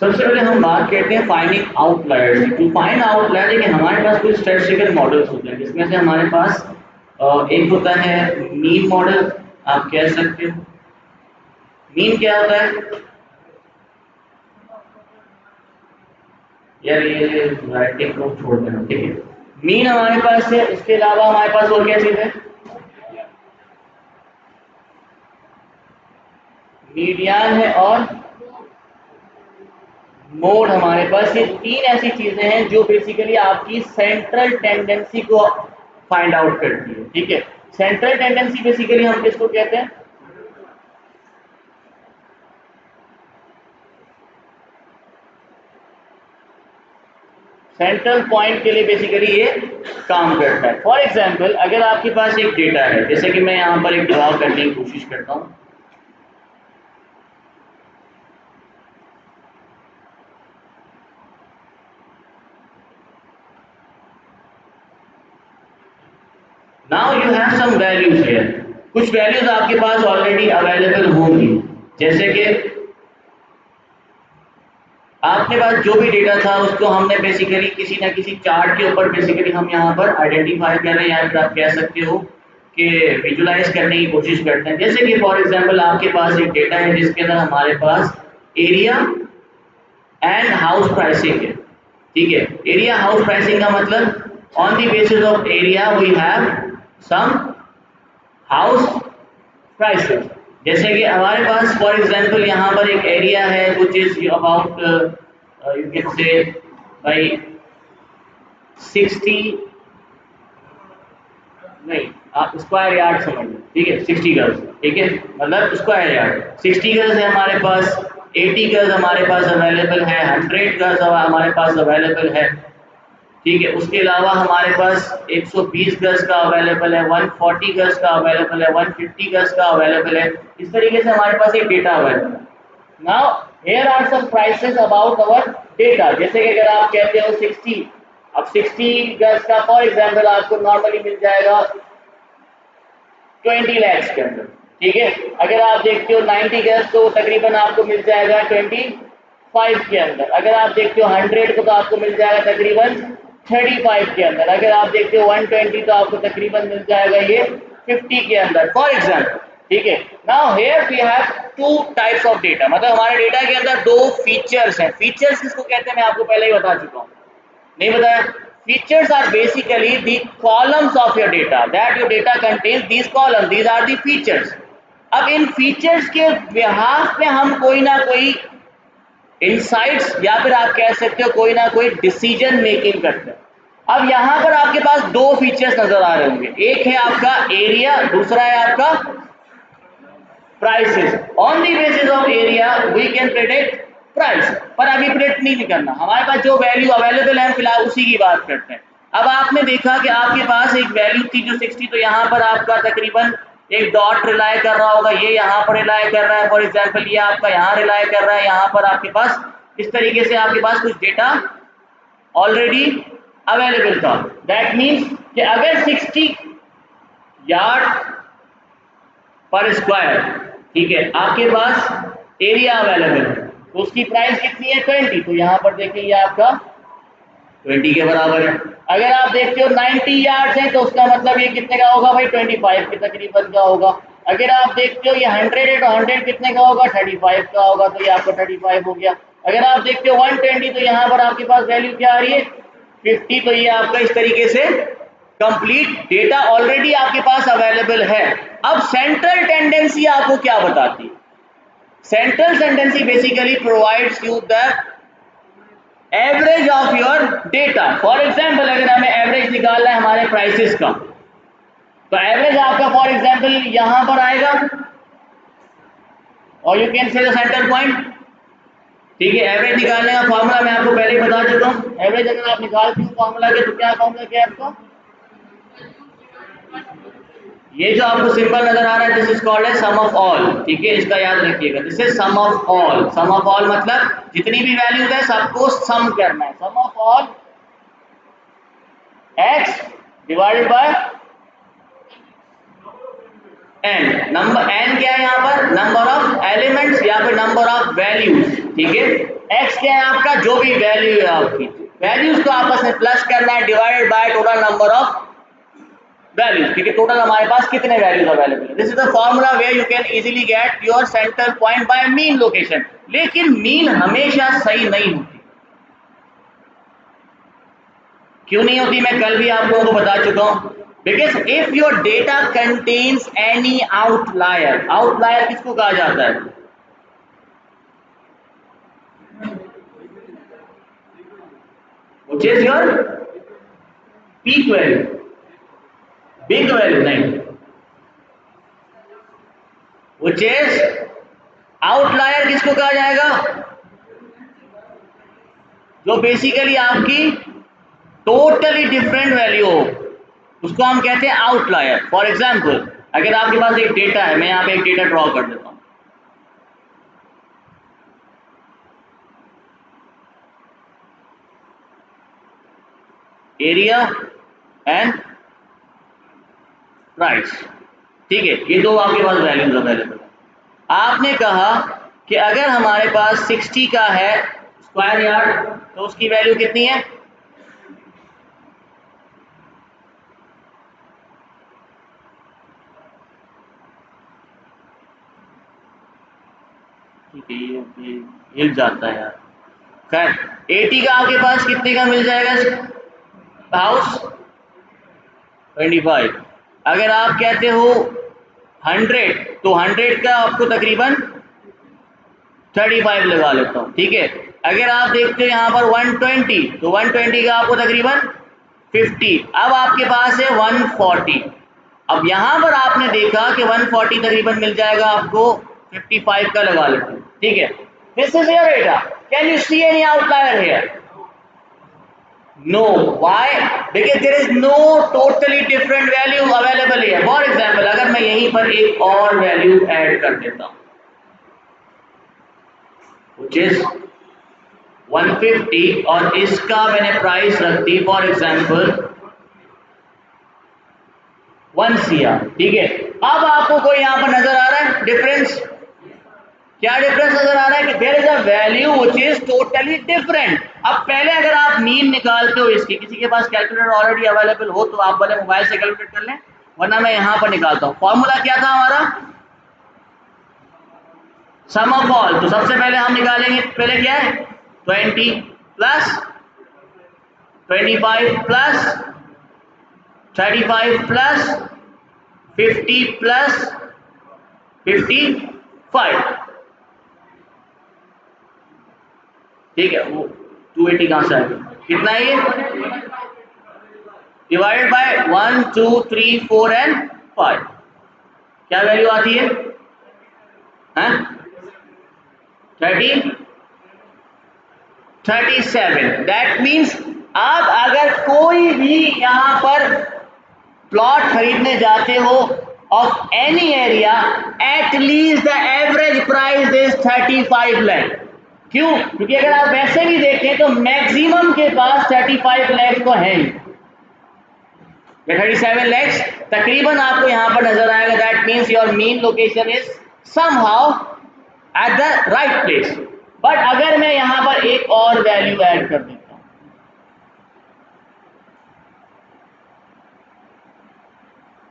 सबसे पहले हम बात करते हैं finding outliers. To find outlier देखिए हमारे पास कुछ स्टैटिस्टिकल मॉडल्स होते हैं जिसमें से हमारे पास एक होता है मीन मॉडल, आप कह सकते हो। मीन क्या होता है यार, ये राइटिंग को छोड़ देना, ठीक है। मीन हमारे पास है, इसके अलावा हमारे पास और क्या चीज है, मीडियन है और मोड हमारे पास। ये तीन ऐसी चीजें हैं जो बेसिकली आपकी सेंट्रल टेंडेंसी को फाइंड आउट करती है, ठीक है। सेंट्रल टेंडेंसी बेसिकली हम किसको कहते हैं, सेंट्रल पॉइंट के लिए बेसिकली ये काम करता है। फॉर एग्जाम्पल अगर आपके पास एक डेटा है, जैसे कि मैं यहाँ पर एक ड्रॉ करने की कोशिश करता हूँ। Now you have some values here. कुछ वैल्यूज आपके पास ऑलरेडी अवेलेबल होंगी, जैसे कि आपके पास जो भी डेटा था उसको हमने बेसिकली किसी ना किसी चार्ट के ऊपर बेसिकली हम यहाँ पर आइडेंटिफाई कर रहे हैं, या फिर आप कह सकते हो कि विजुलाइज करने की कोशिश करते हैं। जैसे कि फॉर एग्जांपल आपके पास एक डेटा है जिसके अंदर हमारे पास एरिया एंड हाउस प्राइसिंग है, ठीक है। एरिया हाउस प्राइसिंग का मतलब on the basis of area we have some house prices. जैसे कि हमारे पास फॉर एग्जांपल यहाँ पर एक एरिया है which is about you can से भाई 60, नहीं आप स्क्वायर यार्ड समझ लो, ठीक है। 60 गज, ठीक है, मतलब स्क्वायर यार्ड 60 गज है हमारे पास, 80 गज हमारे पास अवेलेबल है, 100 गज हमारे पास अवेलेबल है, ठीक है। उसके अलावा हमारे पास 120 गज का अवेलेबल है, 140 गज का अवेलेबल है, 150 गज का अवेलेबल है। इस तरीके से हमारे पास एक डेटा अवेलेबल है। Now here are some prices about our data. जैसे कि अगर आप कहते हो 60, अब 60 गज का फॉर एग्जांपल आपको नॉर्मली मिल जाएगा 20 lakhs के अंदर, ठीक है। अगर आप देखते हो 90 गज तो तकरीबन आपको मिल जाएगा 25 के अंदर। अगर आप देखते हो 100 को तो आपको मिल जाएगा तकरीबन 35 के अंदर। अगर आप देखते हो 120 तो आपको तकरीबन मिल जाएगा ये 50 के अंदर, फॉर एग्जाम्पल, ठीक है। Now here we have two types of data, मतलब हमारे डेटा के अंदर दो फीचर्स हैं। फीचर्स किसको कहते हैं मैं आपको पहले ही बता चुका हूँ, नहीं बताया। Features are basically the columns of your data that your data contains these columns, these are the features। अब इन फीचर्स के बिहाफ पे हम कोई ना कोई इनसाइट्स या फिर आप कह सकते हो कोई ना कोई डिसीजन मेकिंग करते हैं। अब यहाँ पर आपके पास दो फीचर्स नजर आ रहे होंगे, एक है आपका एरिया, दूसरा है आपका prices. On the basis of area we can predict price, पर अभी प्रेडिक्ट नहीं करना, हमारे पास जो वैल्यू अवेलेबल है फिलहाल उसी की बात करते हैं। अब आपने देखा कि आपके पास एक वैल्यू थी जो 60, तो यहाँ पर आपका तकरीबन एक डॉट रिलाई कर रहा होगा, ये यहाँ पर रिलाई कर रहा है, फॉर एग्जांपल ये आपका यहाँ रिलाई कर रहा है, यहाँ पर आपके पास इस तरीके से आपके पास कुछ डेटा ऑलरेडी अवेलेबल था। दैट मीन्स कि अगर 60 यार्ड पर स्क्वायर, ठीक है, आपके पास एरिया अवेलेबल है, तो उसकी प्राइस कितनी है 20, तो यहाँ पर देखिए ये आपका 20 के बराबर है। अगर आप देखते हो 90 यार्ड्स है तो उसका मतलब ये कितने का होगा भाई 25 के तकरीबन का होगा। अगर आप देखते हो ये 100 है तो 100 कितने का होगा 35 का होगा, तो ये आपका 35 हो गया। अगर आप देखते हो 120 तो यहाँ पर आपके पास वैल्यू क्या आ रही है 50, तो ये आपका इस तरीके से कंप्लीट डेटा ऑलरेडी आपके पास अवेलेबल है। अब सेंट्रल टेंडेंसी आपको क्या बताती है, central tendency basically provides you the average of your data. For example अगर हमें एवरेज निकालना है हमारे प्राइसेस का, तो एवरेज आपका फॉर एग्जांपल यहां पर आएगा और यू कैन से द सेंटर पॉइंट, ठीक है। एवरेज निकालने का फॉर्मूला मैं आपको पहले ही बता चुका हूं। एवरेज अगर आप निकालते हो फॉर्मूला के, तो क्या फॉर्मूला क्या है आपका, ये जो आपको सिंबल नजर आ रहा है दिस इज कॉल्ड है सम ऑफ ऑल, ठीक है, इसका याद रखिएगा। This is sum of all. Sum of all मतलब जितनी भी वैल्यूज है सबको सम करना है। Sum of all x divided by n, number n क्या है यहाँ पर, नंबर ऑफ एलिमेंट्स या फिर नंबर ऑफ वैल्यूज, ठीक है। एक्स क्या है आपका, जो भी वैल्यू है आपकी, वैल्यूज को आपस में प्लस करना है divided by total number of values, ठीक है। टोटल हमारे पास कितने वैल्यूज अवेलेबल है। This is the formula where you can easily get your centre point by mean location. लेकिन मीन हमेशा सही नहीं होती। क्यों नहीं होती, मैं कल भी आप लोगों को बता चुका हूं। Because if your data contains any outlier, outlier किसको कहा जाता है, which is your peak value, big value नहीं, व्हिच इज आउटलायर किसको कहा जाएगा, जो बेसिकली आपकी टोटली डिफरेंट वैल्यू हो, उसको हम कहते हैं आउटलायर। फॉर एग्जाम्पल, अगर आपके पास एक डेटा है, मैं यहाँ पे एक डेटा ड्रॉ कर देता हूँ, एरिया एंड प्राइस, ठीक है। ये दो आपके पास वैल्यूज अवेलेबल है। आपने कहा कि अगर हमारे पास 60 का है स्क्वायर यार्ड, तो उसकी वैल्यू कितनी है, ठीक है, ये हिल जाता है यार। खैर 80 का आपके पास कितने का मिल जाएगा हाउस, 25। अगर आप कहते हो 100, तो 100 का आपको तकरीबन 35 लगा लेता हूँ, ठीक है। अगर आप देखते हो यहाँ पर 120, तो 120 का आपको तकरीबन 50। अब आपके पास है 140। अब यहाँ पर आपने देखा कि 140 तकरीबन मिल जाएगा आपको, 55 का लगा लेते हैं, ठीक है। This is your data, can you see any outlier here, no, why, because there is no totally different value available here. For example, अगर मैं यहीं पर एक और वैल्यू ऐड कर देता हूं, which is 150, और इसका मैंने प्राइस रख दी फॉर एग्जाम्पल 1 CR, ठीक है। अब आपको कोई यहाँ पर नजर आ रहा है डिफरेंस, क्या डिफरेंस नजर आ रहा है कि there is a value which is totally different. अब पहले अगर आप मीन निकालते हो इसकी, किसी के पास कैलकुलेटर ऑलरेडी अवेलेबल हो तो आप भले मोबाइल से कैलकुलेट कर लें, वरना मैं यहां पर निकालता हूं। फॉर्मूला क्या था हमारा, सम ऑफ ऑल। तो सबसे पहले हम निकालेंगे, पहले क्या है, 20 प्लस 25 प्लस 35 प्लस 50 प्लस 55, ठीक है। वो 280 कहां से आएगा, कितना है ये, डिवाइडेड बाय 1 2 3 4 एंड 5, क्या वैल्यू आती है, 37। दैट मीन्स आप अगर कोई भी यहां पर प्लॉट खरीदने जाते हो of any area, at least the average price is 35 lakh. क्यों, क्योंकि अगर आप वैसे भी देखें तो मैक्सिमम के पास 35 लाख तो है ही, 37 lakhs तकरीबन आपको यहां पर नजर आएगा। That means your mean location is somehow at the right place. But अगर मैं यहां पर एक और वैल्यू ऐड कर देता हूं,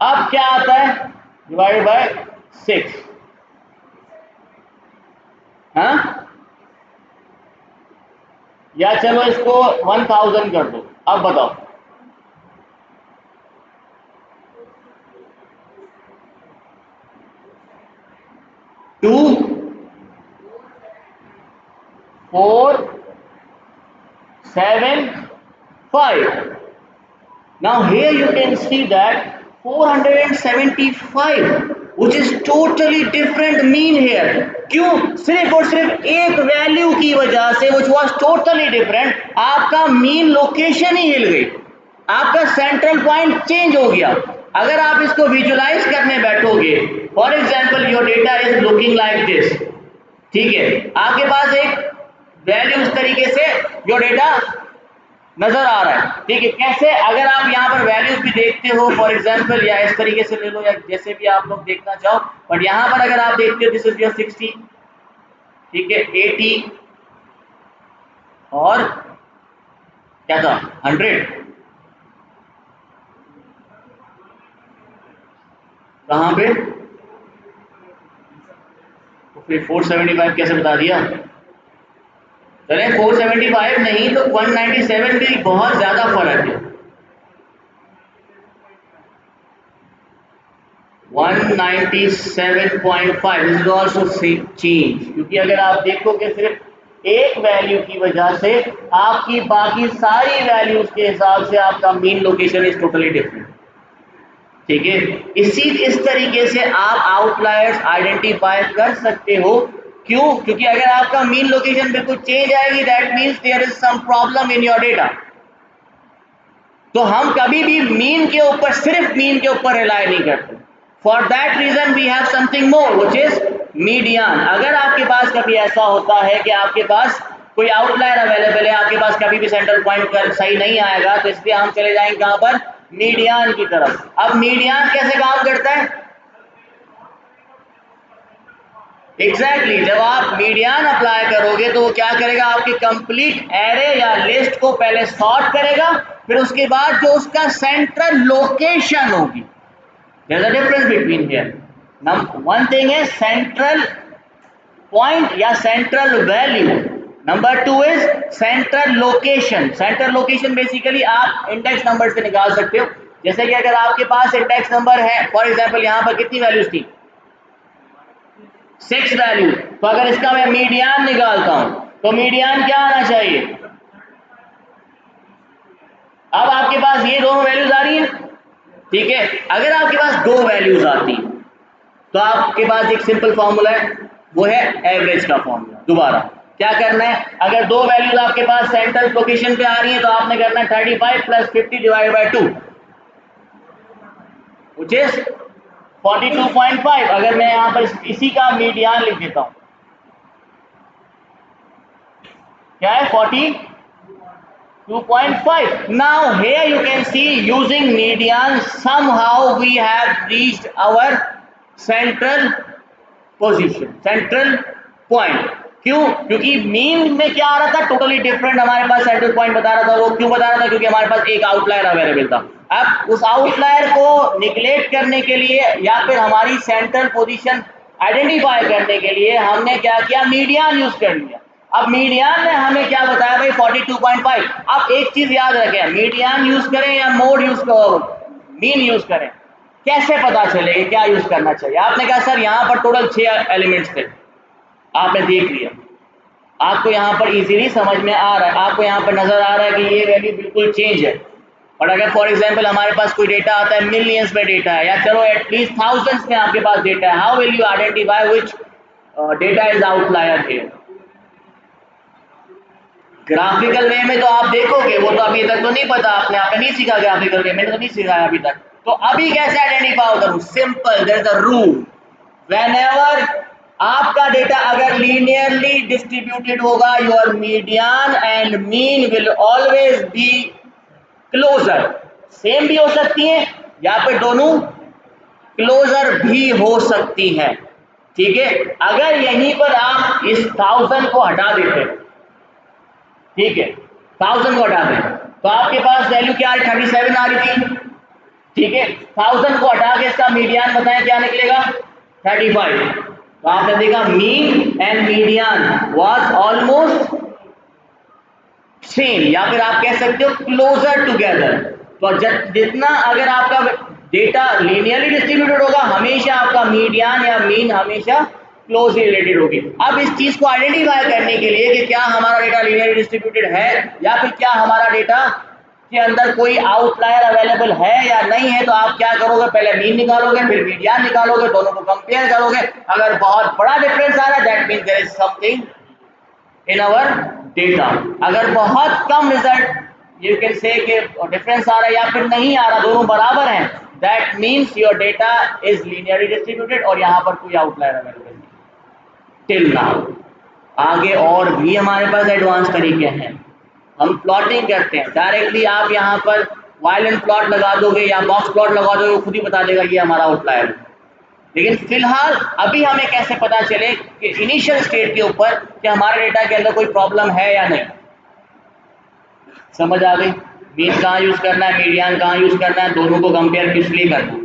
अब क्या आता है, डिवाइडेड बाय 6, हाँ, या चलो इसको 1000 कर दो। अब बताओ, 2 4 7 5. Now here you can see that 475, which is totally different mean here. क्यों, सिर्फ और सिर्फ एक वैल्यू की वजह से, which was totally different, आपका मीन लोकेशन ही हिल गई, आपका सेंट्रल पॉइंट चेंज हो गया। अगर आप इसको विजुलाइज करने बैठोगे, for example your data is looking like this, ठीक है। आपके पास एक वैल्यू इस तरीके से, योर डेटा नजर आ रहा है, ठीक है। कैसे, अगर आप यहाँ पर वैल्यूज भी देखते हो फॉर एग्जांपल, या इस तरीके से ले लो या जैसे भी आप लोग देखना चाहो, बट यहाँ पर अगर आप देखते हो दिस इज योर 60, ठीक है, 80 और क्या था 100, कहाँ पे, तो फिर 475 कैसे बता दिया? चले 475 नहीं तो 197 भी बहुत ज्यादा फर्क है। 197.5 इज ऑल्सो चेंज, क्योंकि अगर आप देखोगे सिर्फ एक वैल्यू की वजह से आपकी बाकी सारी वैल्यूज के हिसाब से आपका mean location is totally different, ठीक है। इस तरीके से आप आउटलायर्स आइडेंटिफाई कर सकते हो। क्यों? क्योंकि अगर आपका मीन लोकेशन बिल्कुल चेंज आएगी, that means there is some problem in your data. तो हम कभी भी मीन के ऊपर, सिर्फ मीन के ऊपर रिलाय नहीं करते। For that reason we have something more which is median. अगर आपके पास कभी ऐसा होता है कि आपके पास कोई आउटलायर अवेलेबल है, आपके पास कभी भी सेंट्रल पॉइंट सही नहीं आएगा, तो इसलिए हम चले जाएंगे कहां पर, मीडियन की तरफ। अब मीडियन कैसे काम करता है? एग्जैक्टली जब आप मीडियन अप्लाई करोगे तो वो क्या करेगा, आपकी कंप्लीट एरे या लिस्ट को पहले सॉर्ट करेगा, फिर उसके बाद जो उसका सेंट्रल लोकेशन होगी, there's a difference between here. Now one thing is central point या central value, number two is central location. Central location basically आप इंडेक्स नंबर से निकाल सकते हो। जैसे कि अगर आपके पास इंडेक्स नंबर है, फॉर एग्जांपल यहाँ पर कितनी वैल्यूज थी, 6 वैल्यू, तो अगर इसका मैं मीडियन निकालता हूं तो मीडियन क्या आना चाहिए? अब आपके पास ये दोनों वैल्यूज आ रही हैं, ठीक है। अगर आपके पास दो वैल्यूज आती हैं तो आपके पास एक सिंपल फॉर्मूला है, वो है एवरेज का फॉर्मूला। दोबारा क्या करना है, अगर दो वैल्यूज आपके पास सेंट्रल लोकेशन पे आ रही है तो आपने करना है 35 plus 50 divide by 2 which is 42.5। अगर मैं यहां पर इसी का मीडियन लिख देता हूं, क्या है 42.5। now here you can see using median somehow we have reached our central position, central point। क्यों? क्योंकि मीन में क्या आ रहा था, टोटली डिफरेंट हमारे पास सेंट्रल पॉइंट बता रहा था। वो क्यों बता रहा था? क्योंकि हमारे पास एक आउटलायर अवेलेबल था। अब उस आउटलायर को निगलेक्ट करने के लिए या फिर हमारी सेंट्रल पोजीशन आइडेंटिफाई करने के लिए हमने क्या किया, मीडियन यूज कर लिया। अब मीडियन ने हमें क्या बताया भाई, 42.5। अब एक चीज याद रखें, मीडियन यूज करें या मोड यूज करो, मीन यूज करें, कैसे पता चलेगा क्या यूज करना चाहिए? आपने कहा सर यहाँ पर टोटल 6 एलिमेंट्स थे, आपने देख लिया, आपको यहाँ पर इजीली समझ में आ रहा है, आपको यहाँ पर नजर आ रहा है कि ये वैल्यू बिल्कुल चेंज है। और अगर फॉर एग्जांपल हमारे पास कोई डेटा आता है, मिलियंस में डेटा है, या चलो एटलीस्ट थाउजेंड्स में आपके पास डेटा है, how will you identify which data is outlier here? Graphical way में तो आप देखोगे, वो तो अभी तक तो नहीं पता, आपने नहीं सीखा ग्राफिकल वे, मैंने तो नहीं सिखाया अभी तक। तो अभी कैसे आइडेंटिफाई करूं? Simple, there is a rule. Whenever आपका डेटा अगर लीनियरली डिस्ट्रीब्यूटेड होगा, your median and mean will always be closer. Same भी हो सकती है या फिर दोनों क्लोजर भी हो सकती है, ठीक है। अगर यहीं पर आप इस 1000 को हटा देते हैं, ठीक है, 1000 को हटा दें तो आपके पास वैल्यू क्या है, 37 आ रही थी, ठीक है। 1000 को हटा के इसका मीडियन बताएं क्या निकलेगा, 35। तो आपने देखा mean and median was almost same, या फिर आप कह सकते हो क्लोजर टुगेदर। तो जितना अगर आपका डेटा लीनियरली डिस्ट्रीब्यूटेड होगा, हमेशा आपका मीडियन या मीन हमेशा क्लोजली रिलेटेड होगी। अब इस चीज को आइडेंटिफाई करने के लिए कि क्या हमारा डेटा लीनियरली डिस्ट्रीब्यूटेड है या फिर क्या हमारा डेटा के अंदर कोई आउटलायर अवेलेबल है या नहीं है, तो आप क्या करोगे, पहले मीन निकालोगे, फिर मीडियन निकालोगे, दोनों को कंपेयर करोगे। अगर बहुत बड़ा डिफरेंस आ रहा है, that means there is something in our data. अगर बहुत कम रिजल्ट, यू कैन से कि डिफरेंस आ रहा है या फिर नहीं आ रहा, दोनों बराबर हैं, that means your data is linearly distributed और यहाँ पर कोई आउटलायर अवेलेबल नहीं टिल नाउ। आगे और भी हमारे पास एडवांस तरीके हैं, हम प्लॉटिंग करते हैं, डायरेक्टली आप यहाँ पर वायलेंट प्लॉट लगा दोगे या बॉक्स प्लॉट लगा दोगे, खुद ही बता देगा ये हमारा आउटलायर है। लेकिन फिलहाल अभी हमें कैसे पता चले कि इनिशियल स्टेट के ऊपर कि हमारे डेटा के अंदर कोई प्रॉब्लम है या नहीं? समझ आ गई? मीन कहाँ यूज करना है, मीडियन कहाँ यूज करना है, दोनों को कंपेयर किस लिए करना है।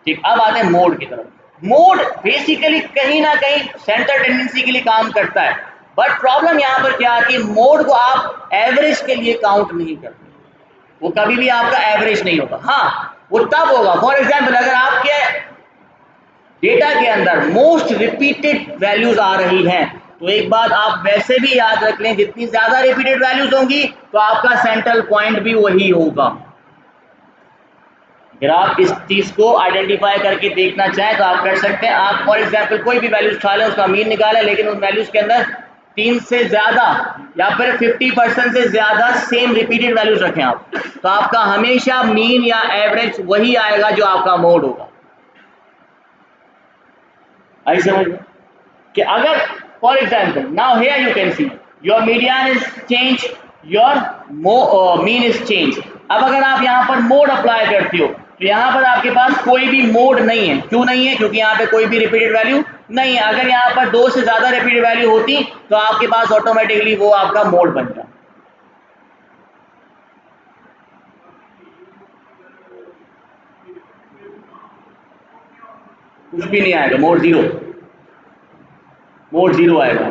ठीक, अब आते हैं मोड की तरफ। मोड बेसिकली कहीं ना कहीं सेंटर टेंडेंसी के लिए काम करता है, बट प्रॉब्लम यहाँ पर क्या है कि मोड को आप एवरेज के लिए काउंट नहीं करते, वो कभी भी आपका एवरेज नहीं होगा। हाँ, वो तब होगा, फॉर एग्जाम्पल अगर आपके डेटा के अंदर मोस्ट रिपीटेड वैल्यूज आ रही हैं, तो एक बात आप वैसे भी याद रख लें, जितनी ज्यादा रिपीटेड वैल्यूज होंगी तो आपका सेंट्रल पॉइंट भी वही होगा। अगर आप इस चीज को आइडेंटिफाई करके देखना चाहें तो आप कर सकते हैं। आप फॉर एग्जांपल कोई भी वैल्यूज उठा लें, उसका मीन निकालें, लेकिन उन वैल्यूज के अंदर 3 से ज्यादा या फिर 50% से ज्यादा सेम रिपीटेड वैल्यूज रखें आप, तो आपका हमेशा मीन या एवरेज वही आएगा जो आपका मोड होगा। आई समझ में? कि अगर for example now here you can see your median is change, your mean is change. अब अगर आप यहाँ पर मोड अप्लाई करते हो तो यहाँ पर आपके पास कोई भी मोड नहीं है। क्यों नहीं है? क्योंकि यहाँ पे कोई भी रिपीटेड वैल्यू नहीं है। अगर यहाँ पर 2 से ज्यादा रिपीटेड वैल्यू होती तो आपके पास ऑटोमेटिकली वो आपका मोड बन जाता। कुछ भी नहीं आएगा, मोड जीरो आएगा।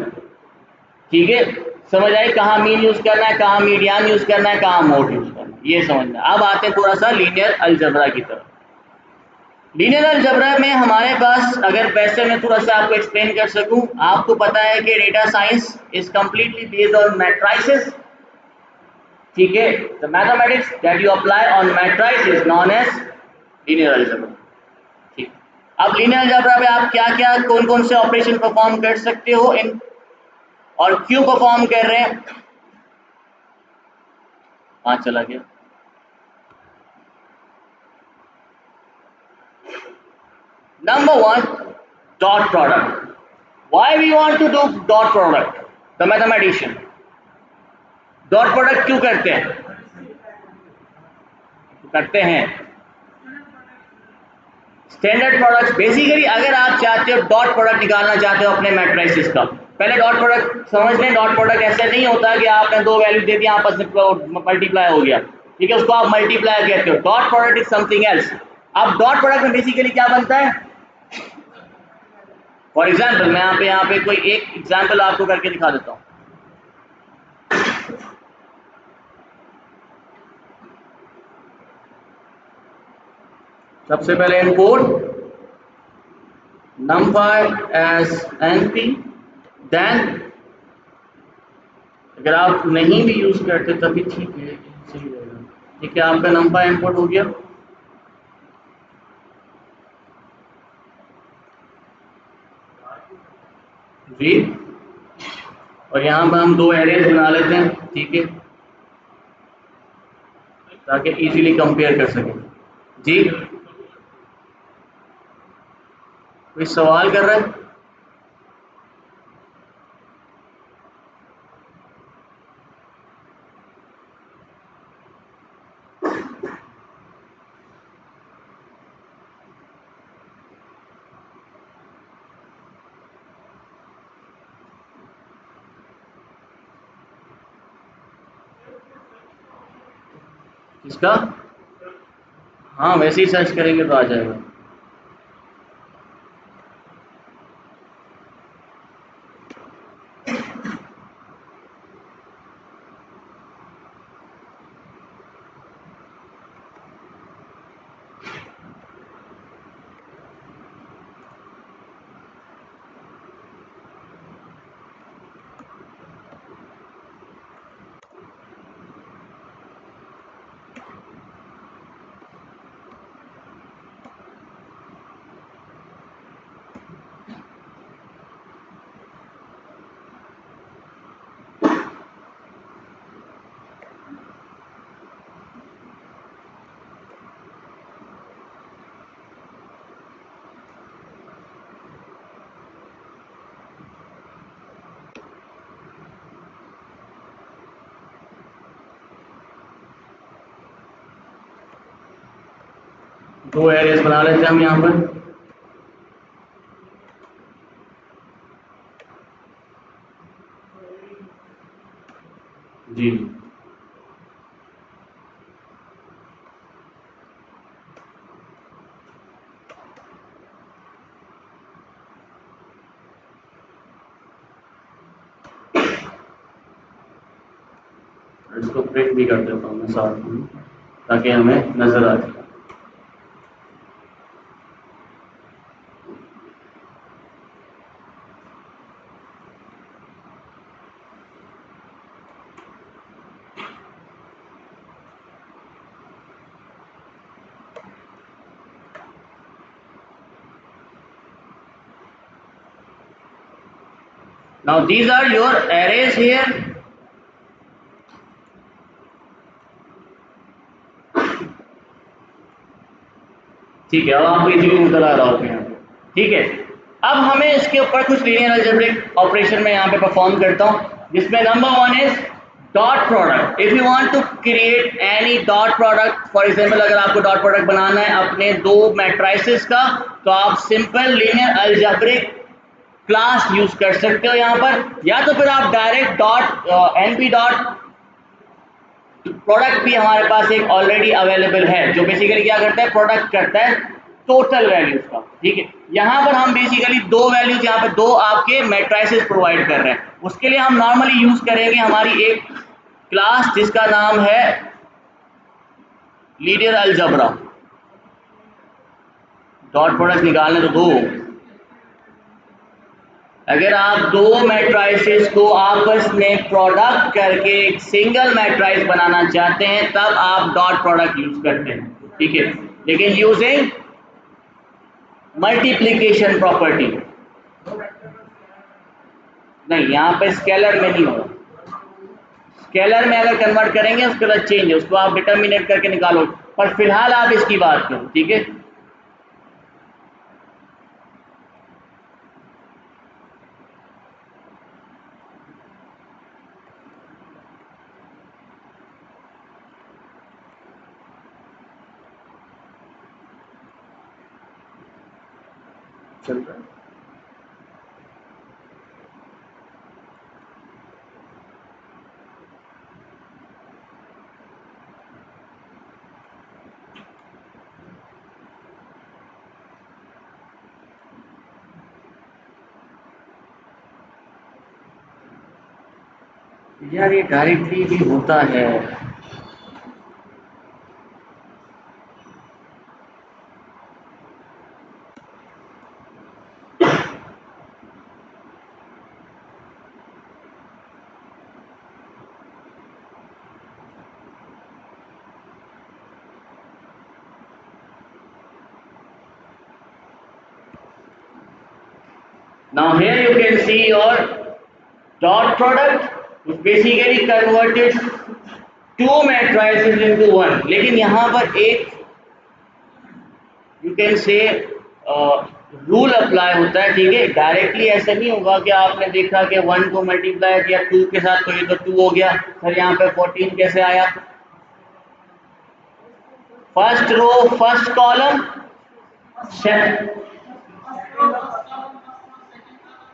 ठीक है, समझ आए कहाँ मीन यूज करना है, कहाँ मीडियन यूज करना है, कहाँ मोड यूज करना है, ये समझना। अब आते हैं थोड़ा सा लीनियर अलजेब्रा की तरफ। लीनियर अलजेब्रा में हमारे पास, अगर वैसे मैं थोड़ा सा आपको एक्सप्लेन कर सकूं, आपको पता है कि data science is completely based on matrices. ठीक है, the mathematics that you apply on matrix is known as linear algebra. ठीक, अब लीनियर अलजेब्रा में आप क्या क्या कौन कौन से ऑपरेशन परफॉर्म कर सकते हो इन, और क्यों परफॉर्म कर रहे हैं। हाँ, चला गया। Number one, dot product. Why we want to do dot product? The mathematician. Dot product क्यों करते हैं? करते हैं स्टैंडर्ड प्रोडक्ट। बेसिकली अगर आप चाहते हो डॉट प्रोडक्ट निकालना चाहते हो अपने मैट्रिसेस का, पहले डॉट प्रोडक्ट समझ लें। डॉट प्रोडक्ट ऐसे नहीं होता कि आपने 2 वैल्यू दे दी, आपस में मल्टीप्लाई हो गया। ठीक है, उसको आप मल्टीप्लाई कहते हो। Dot product is something else. अब डॉट प्रोडक्ट में बेसिकली क्या बनता है? फॉर एग्जाम्पल मैं यहाँ पे कोई एक एग्जाम्पल आपको करके दिखा देता हूँ। सबसे पहले input numpy as np, then अगर आप नहीं भी यूज करते तभी ठीक है, सही रहेगा। ठीक है, आपका numpy इनपुट हो गया। जी, और यहाँ पर हम 2 एरेज बना लेते हैं। ठीक है, ताकि इजीली कंपेयर कर सकें। जी, कोई सवाल कर रहा है? इसका हाँ, वैसे ही सर्च करेंगे तो आ जाएगा। दो एरेज बना लेते हैं हम यहाँ पर। जी इसको प्रिंट भी कर देता हूँ मैं साथ में ताकि हमें नजर आ जाए। Now these are your arrays here. ठीक है, अब आपको इजीली नजर आ रहा होगा यहाँ पे। ठीक है, अब हमें इसके ऊपर कुछ लीनियर अलजेब्रिक ऑपरेशन में यहाँ पे परफॉर्म करता हूँ, जिसमें number 1 is dot product. If you want to create any dot product, for example अगर आपको डॉट प्रोडक्ट बनाना है अपने दो मैट्रिसेस का, तो आप simple linear algebraic class use कर सकते हो यहाँ पर, या तो फिर आप direct dot NP dot product भी हमारे पास एक ऑलरेडी अवेलेबल है, जो बेसिकली क्या करता है, प्रोडक्ट करता है टोटल वैल्यूज का। ठीक है, यहाँ पर हम बेसिकली दो वैल्यूज, यहाँ पर दो आपके मैट्रिसेस प्रोवाइड कर रहे हैं। उसके लिए हम नॉर्मली यूज करेंगे हमारी एक क्लास जिसका नाम है लीनियर अलजेब्रा। डॉट प्रोडक्ट निकालने तो दो, अगर आप दो मैट्रिसेस को आपस में प्रोडक्ट करके एक सिंगल मैट्रिक्स बनाना चाहते हैं तब आप डॉट प्रोडक्ट यूज करते हैं। ठीक है, लेकिन यूजिंग मल्टीप्लिकेशन प्रॉपर्टी नहीं, यहाँ पे स्केलर में नहीं होगा। स्केलर में अगर कन्वर्ट करेंगे उसके बाद चेंज है, उसको आप डिटर्मिनेट करके निकालो, पर फिलहाल आप इसकी बात करो। ठीक है, चल रहा है। यार ये डायरेक्टली भी होता है। Now here you can see your dot product which basically converted two matrices into one। लेकिन यहाँ पर एक यू कैन से रूल अप्लाई होता है। ठीक है, डायरेक्टली ऐसा नहीं होगा कि आपने देखा कि 1 को मल्टीप्लाई किया 2 के साथ तो ये तो 2 हो गया, फिर यहाँ पे 14 कैसे आया। फर्स्ट रो फर्स्ट कॉलम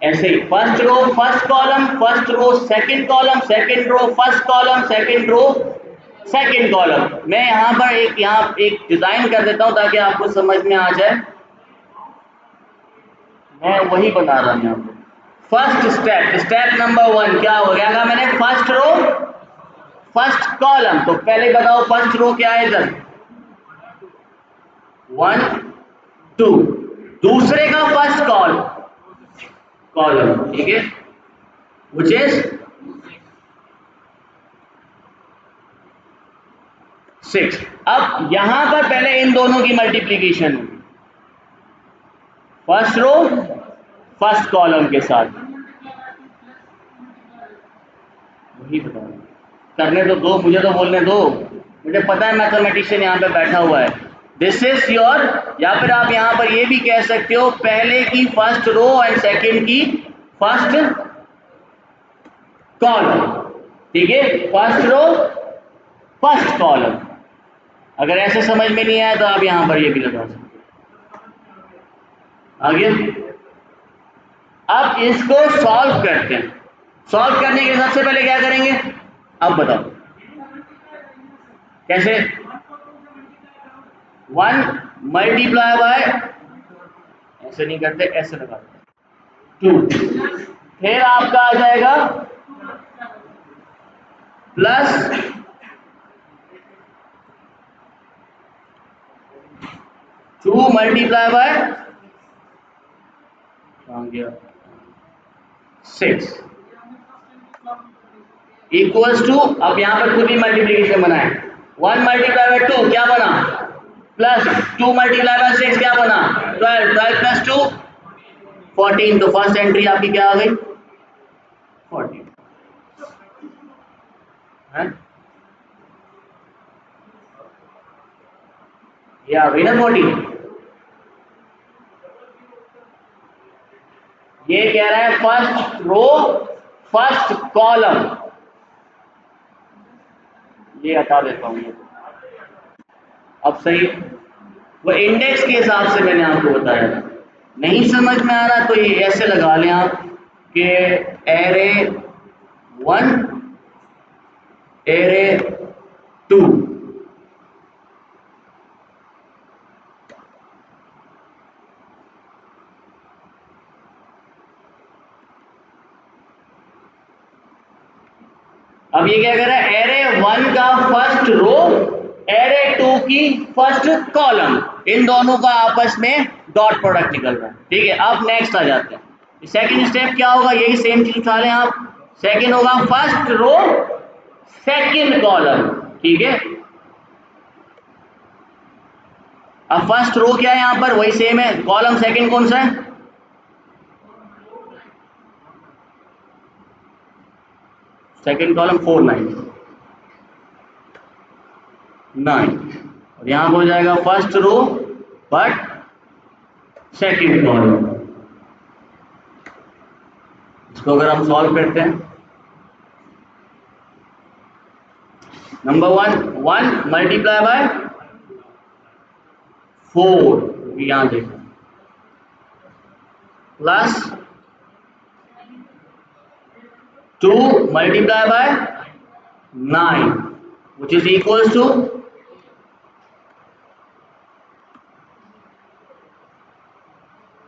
ऐसे ही, first row first column, first row second column, second row first column, second row second column. मैं यहाँ पर यहाँ एक डिजाइन कर देता हूँ ताकि आपको समझ में आ जाए। मैं वही बना रहा हूँ यहाँ पर। फर्स्ट स्टेप नंबर 1 क्या हो गया मैंने, फर्स्ट रो फर्स्ट कॉलम। तो पहले बताओ फर्स्ट रो क्या है इधर, 1 2, दूसरे का फर्स्ट कॉलम। ठीक है, which is 6। अब यहां पर पहले इन दोनों की मल्टीप्लीकेशन होगी, फर्स्ट रो फर्स्ट कॉलम के साथ। वही बताओ, करने तो दो, मुझे तो बोलने दो, मुझे पता है मैथमेटिशियन यहाँ पे बैठा हुआ है। दिस इज योर, या फिर आप यहाँ पर ये भी कह सकते हो पहले की फर्स्ट रो एंड सेकंड की फर्स्ट कॉलम। ठीक है, फर्स्ट रो फर्स्ट कॉलम। अगर ऐसे समझ में नहीं आया तो आप यहाँ पर ये भी लगा सकते। आगे अब इसको सॉल्व करते हैं। सॉल्व करने के सबसे पहले क्या करेंगे, अब बताओ कैसे। 1 मल्टीप्लाई बाय, ऐसे नहीं करते, ऐसे लगाते हैं 2, फिर आपका आ जाएगा plus 2 multiply by 6 equals to, अब यहां पर खुद ही मल्टीप्लीकेशन बना है। 1 मल्टीप्लाई बाय 2 क्या बना, प्लस 2 मल्टीप्लाई बाय 6 क्या बना, 12, 12 प्लस 2 14। तो फर्स्ट एंट्री आपकी क्या आ गई, 14 है, ये आ गई ना 14। ये कह रहा है फर्स्ट रो फर्स्ट कॉलम, ये हटा देता हूं ये, अब सही। वो इंडेक्स के हिसाब से मैंने आपको बताया था, नहीं समझ में आ रहा तो ये ऐसे लगा लें आप कि एरे 1 एरे 2, अब ये क्या कर रहा है, एरे 1 का फर्स्ट रो एरे 2 की फर्स्ट कॉलम, इन दोनों का आपस में डॉट प्रोडक्ट निकल रहा है। ठीक है, अब नेक्स्ट आ जाते हैं। सेकंड स्टेप क्या होगा, यही सेम चीज उठा लें आप। सेकंड होगा फर्स्ट रो सेकंड कॉलम। ठीक है, अब फर्स्ट रो क्या है, यहां पर वही सेम है, कॉलम सेकंड कौन सा है, सेकंड कॉलम 4 9 9, और यहां पर हो जाएगा first row but second column. इसको अगर हम सॉल्व करते हैं, नंबर 1 मल्टीप्लाई बाय 4, यहां देखो, plus 2 multiply by 9 which is equals to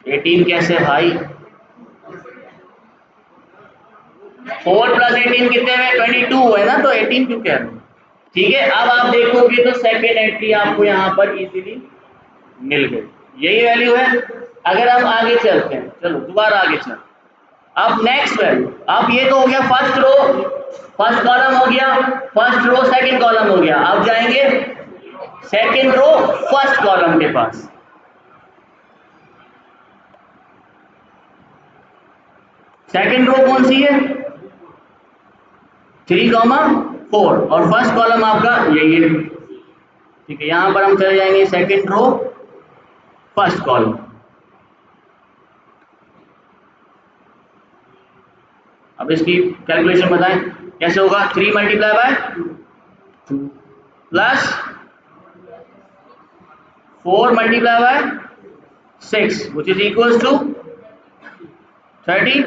18। कैसे भाई, 4 प्लस 18 कितने में, 22 है ना, तो 18 क्यों कह रहे हो। ठीक है, अब आप देखोगे तो सेकेंड एंट्री आपको यहाँ पर इजीली मिल गई, यही वैल्यू है। अगर हम आगे चलते हैं, चलो दोबारा आगे चलते हैं। अब नेक्स्ट वैल्यू, अब ये तो हो गया फर्स्ट रो फर्स्ट कॉलम हो गया, फर्स्ट रो सेकंड कॉलम हो गया। अब जाएंगे सेकंड रो फर्स्ट कॉलम के पास। सेकंड रो कौन सी है, 3, 4, और फर्स्ट कॉलम आपका यही है। ठीक है, यहां पर हम चले जाएंगे सेकंड रो फर्स्ट कॉलम। अब इसकी कैलकुलेशन बताएं कैसे होगा, 3 multiply by 2 plus 4 multiply by 6 which is equals to 30।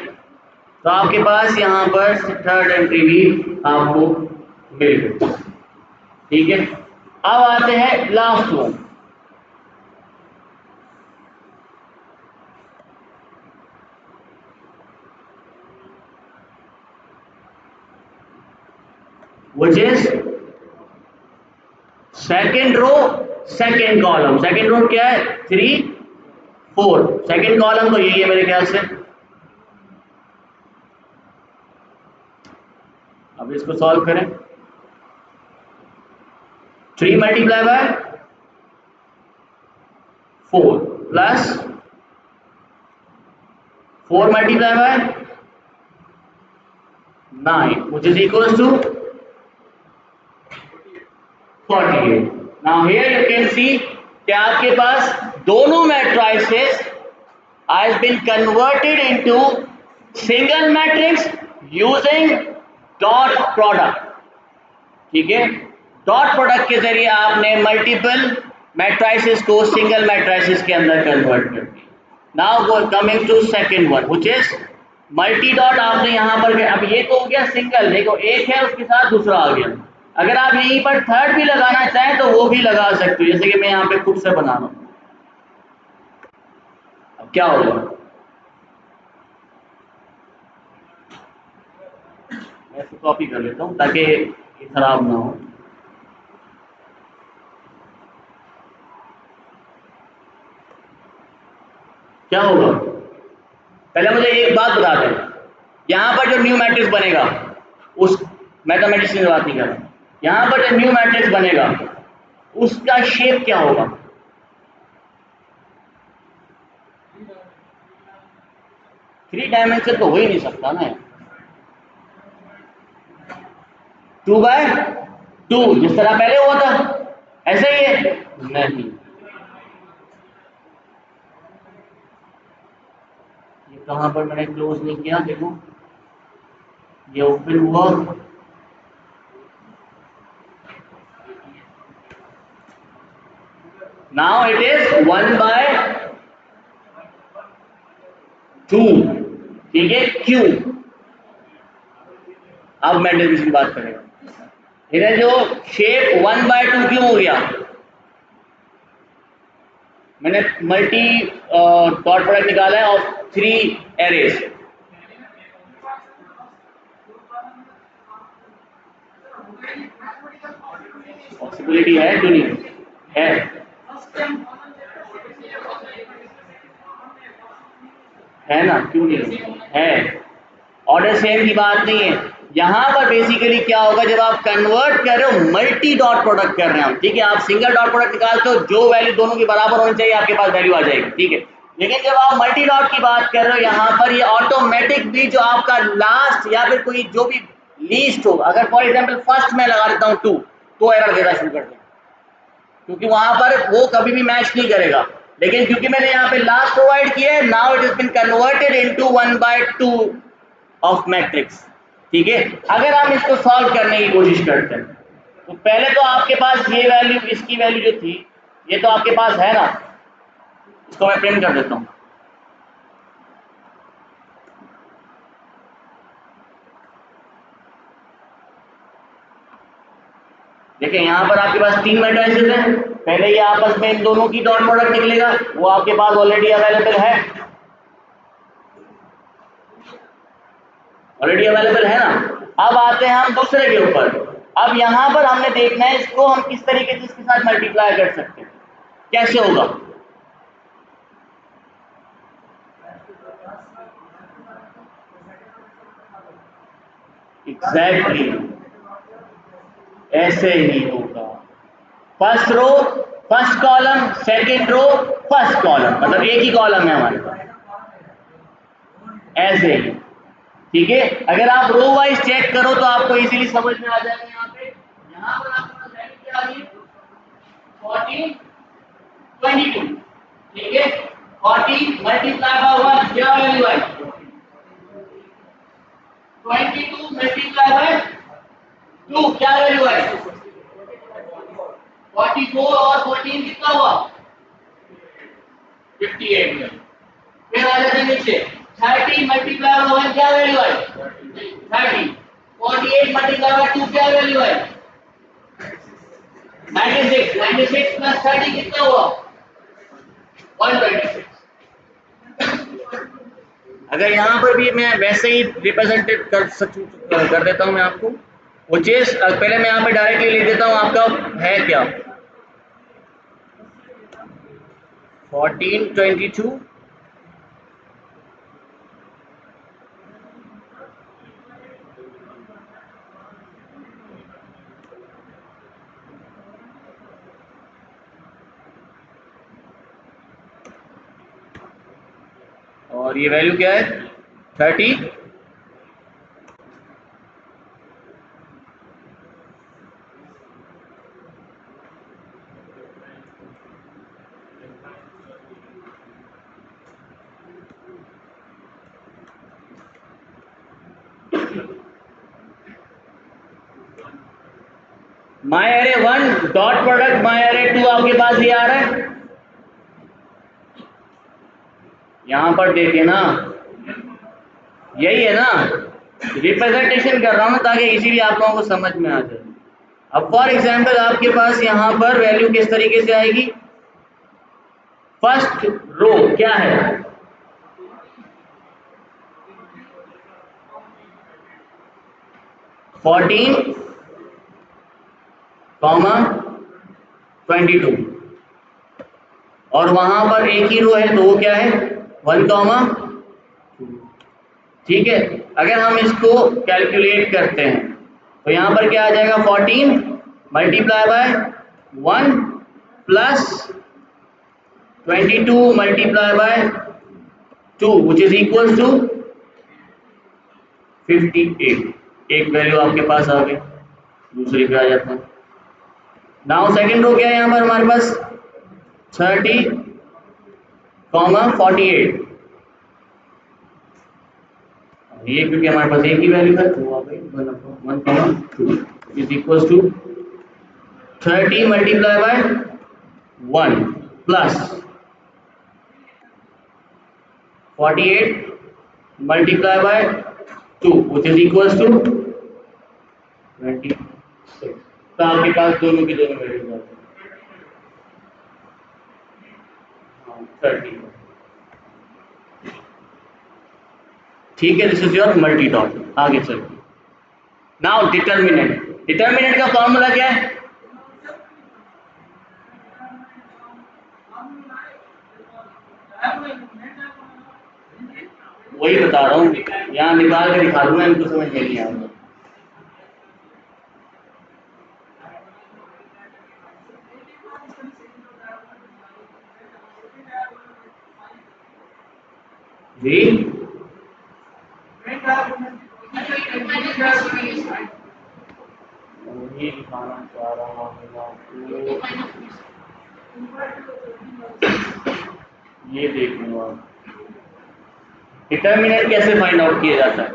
तो आपके पास यहाँ पर थर्ड एंट्री भी आपको मिल गई। ठीक है, अब आते हैं last one. which is second row second column. Second row क्या है, 3 4, सेकेंड कॉलम तो यही है मेरे ख्याल से। अब इसको सॉल्व करें, 3 multiply by 4 plus 4 multiply by 9 which is equals to 48। Now here you can see कि आपके पास दोनों matrices has been converted into single matrix using dot product। ठीक है, डॉट प्रोडक्ट के जरिए आपने मल्टीपल मैट्राइसिस को सिंगल मैट्राइसिस के अंदर कन्वर्ट कर दिया। Now coming to second one which is multi dot. आपने यहाँ पर, अब ये तो हो गया सिंगल, देखो एक है उसके साथ दूसरा आ गया। अगर आप यहीं पर थर्ड भी लगाना चाहें तो वो भी लगा सकते हो, जैसे कि मैं यहाँ पे खुद से बना रहा हूँ। अब क्या होगा, मैं इसको कॉपी कर लेता हूँ ताकि ये खराब ना हो। क्या होगा, पहले मुझे एक बात बता दें, यहाँ पर जो न्यू मैट्रिक्स बनेगा, उस मैथमेटिक्स की बात नहीं कर रहा, यहाँ पर जो न्यू मैट्रिक्स बनेगा उसका शेप क्या होगा? थ्री डायमेंशन तो हो ही नहीं सकता ना, 2x2 जिस तरह पहले हुआ था ऐसा ही है। नहीं, ये कहाँ पर मैंने क्लोज नहीं किया, देखो ये ओपन हुआ, नाउ इट इज 1/2, ठीक है, क्यू। अब मैट्रिक्स की बात करेंगे, इधर जो शेप 1/2 क्यों हो गया? मैंने मल्टी डॉट प्रोडक्ट निकाला है ऑफ 3 एरेज। पॉसिबिलिटी है क्यों नहीं है? है ना, क्यों नहीं है? ऑर्डर सेम की बात नहीं है। यहाँ पर बेसिकली क्या होगा, जब आप कन्वर्ट कर रहे हो, मल्टी डॉट प्रोडक्ट कर रहे हैं हम, ठीक है, आप सिंगल डॉट प्रोडक्ट निकालते हो, जो वैल्यू दोनों की बराबर होनी चाहिए आपके पास वैल्यू आ जाएगी, ठीक है। लेकिन जब आप मल्टी डॉट की बात कर रहे हो, यहाँ पर ये ऑटोमेटिक भी जो आपका लास्ट या फिर कोई जो भी लीस्ट हो, अगर फॉर एग्जाम्पल फर्स्ट में लगा देता हूँ 2, तो एरर देना शुरू कर देगा, क्योंकि वहां पर वो कभी भी मैच नहीं करेगा। लेकिन क्योंकि मैंने यहाँ पे लास्ट प्रोवाइड किया है, now it is been converted into 1/2 of matrix, ठीक है। अगर हम इसको सॉल्व करने की कोशिश करते हैं, तो पहले तो आपके पास ये वैल्यू, इसकी वैल्यू जो थी, ये तो आपके पास है ना, इसको मैं प्रिंट कर देता हूँ। देखिए यहाँ पर आपके पास 3 मैट्रिसेस हैं, पहले ये आपस में इन दोनों की डॉट प्रोडक्ट निकलेगा, वो आपके पास ऑलरेडी अवेलेबल है, ऑलरेडी अवेलेबल है ना। अब आते हैं हम दूसरे के ऊपर। अब यहाँ पर हमने देखना है इसको हम किस तरीके से इसके साथ मल्टीप्लाई कर सकते हैं, कैसे होगा। एग्जैक्टली ऐसे ही होगा, first row first column, second row first column, मतलब एक ही कॉलम है हमारे पास, ऐसे ही, ठीक है। अगर आप रो वाइज चेक करो तो आपको इजीली समझ में आ जाएगा। यहाँ पर आपके पास वैल्यू क्या आ रही है, 14 22, ठीक है, 40 मल्टीप्लाई बाय 1 क्या वैल्यू आई, 22 मल्टीप्लाई बाय 2 क्या वैल्यू आई, 44 और 14 कितना हुआ, 58 में। फिर आ जाते नीचे, 30 मल्टीप्लाई बाय 1 क्या वैल्यू आई, 30, 48 मल्टीप्लाई बाय 2 क्या वैल्यू आई, 96, 96 प्लस 30 कितना हुआ, 126। अगर यहाँ पर भी मैं वैसे ही रिप्रेजेंटेड कर देता हूँ मैं आपको, वो चीज पहले मैं यहाँ पे डायरेक्टली लिख देता हूँ, आपका है क्या, 1422 और ये वैल्यू क्या है, 30, माई एरे 1 डॉट प्रोडक्ट माई एरे 2 आपके पास ये आ रहा है। यहां पर देखिए ना, यही है ना, रिप्रेजेंटेशन कर रहा हूं ताकि इसीलिए आप लोगों को समझ में आ जाए। अब फॉर एग्जाम्पल आपके पास यहां पर वैल्यू किस तरीके से आएगी, फर्स्ट रो क्या है, 14 कॉमा 22 और वहां पर एक ही रो है तो वो क्या है 1 कॉमा 2। ठीक है, अगर हम इसको कैलकुलेट करते हैं तो यहां पर क्या आ जाएगा, 14 multiply by 1 plus 22 multiply by 2 which is equal to 58। एक वैल्यू आपके पास आ गई, दूसरी पे आ जाता है। नाउ सेकंड रो क्या है, यहां पर हमारे पास 30 कॉमा 48, ये क्योंकि हमारे पास एक ही वैल्यू है तो वो आ गई 1 comma 2 is equal to 30 multiply by 1 plus 48 multiply by 2 which is equal to 26। तो आपके पास दोनों की दोनों वैल्यूज आ गई, 30। ठीक है, this is your multi dot. आगे चलते, नाउ डिटर्मिनेंट। डिटर्मिनेंट का फॉर्मूला क्या है, वही बता रहा हूँ, यहाँ निकाल के दिखा दूंगा, इनको समझ में नहीं आएगा। जी वही दिखाना चाह रहा हूँ आपको, ये देख लो आप डिटर्मिनेंट कैसे फाइंड आउट किया जाता है।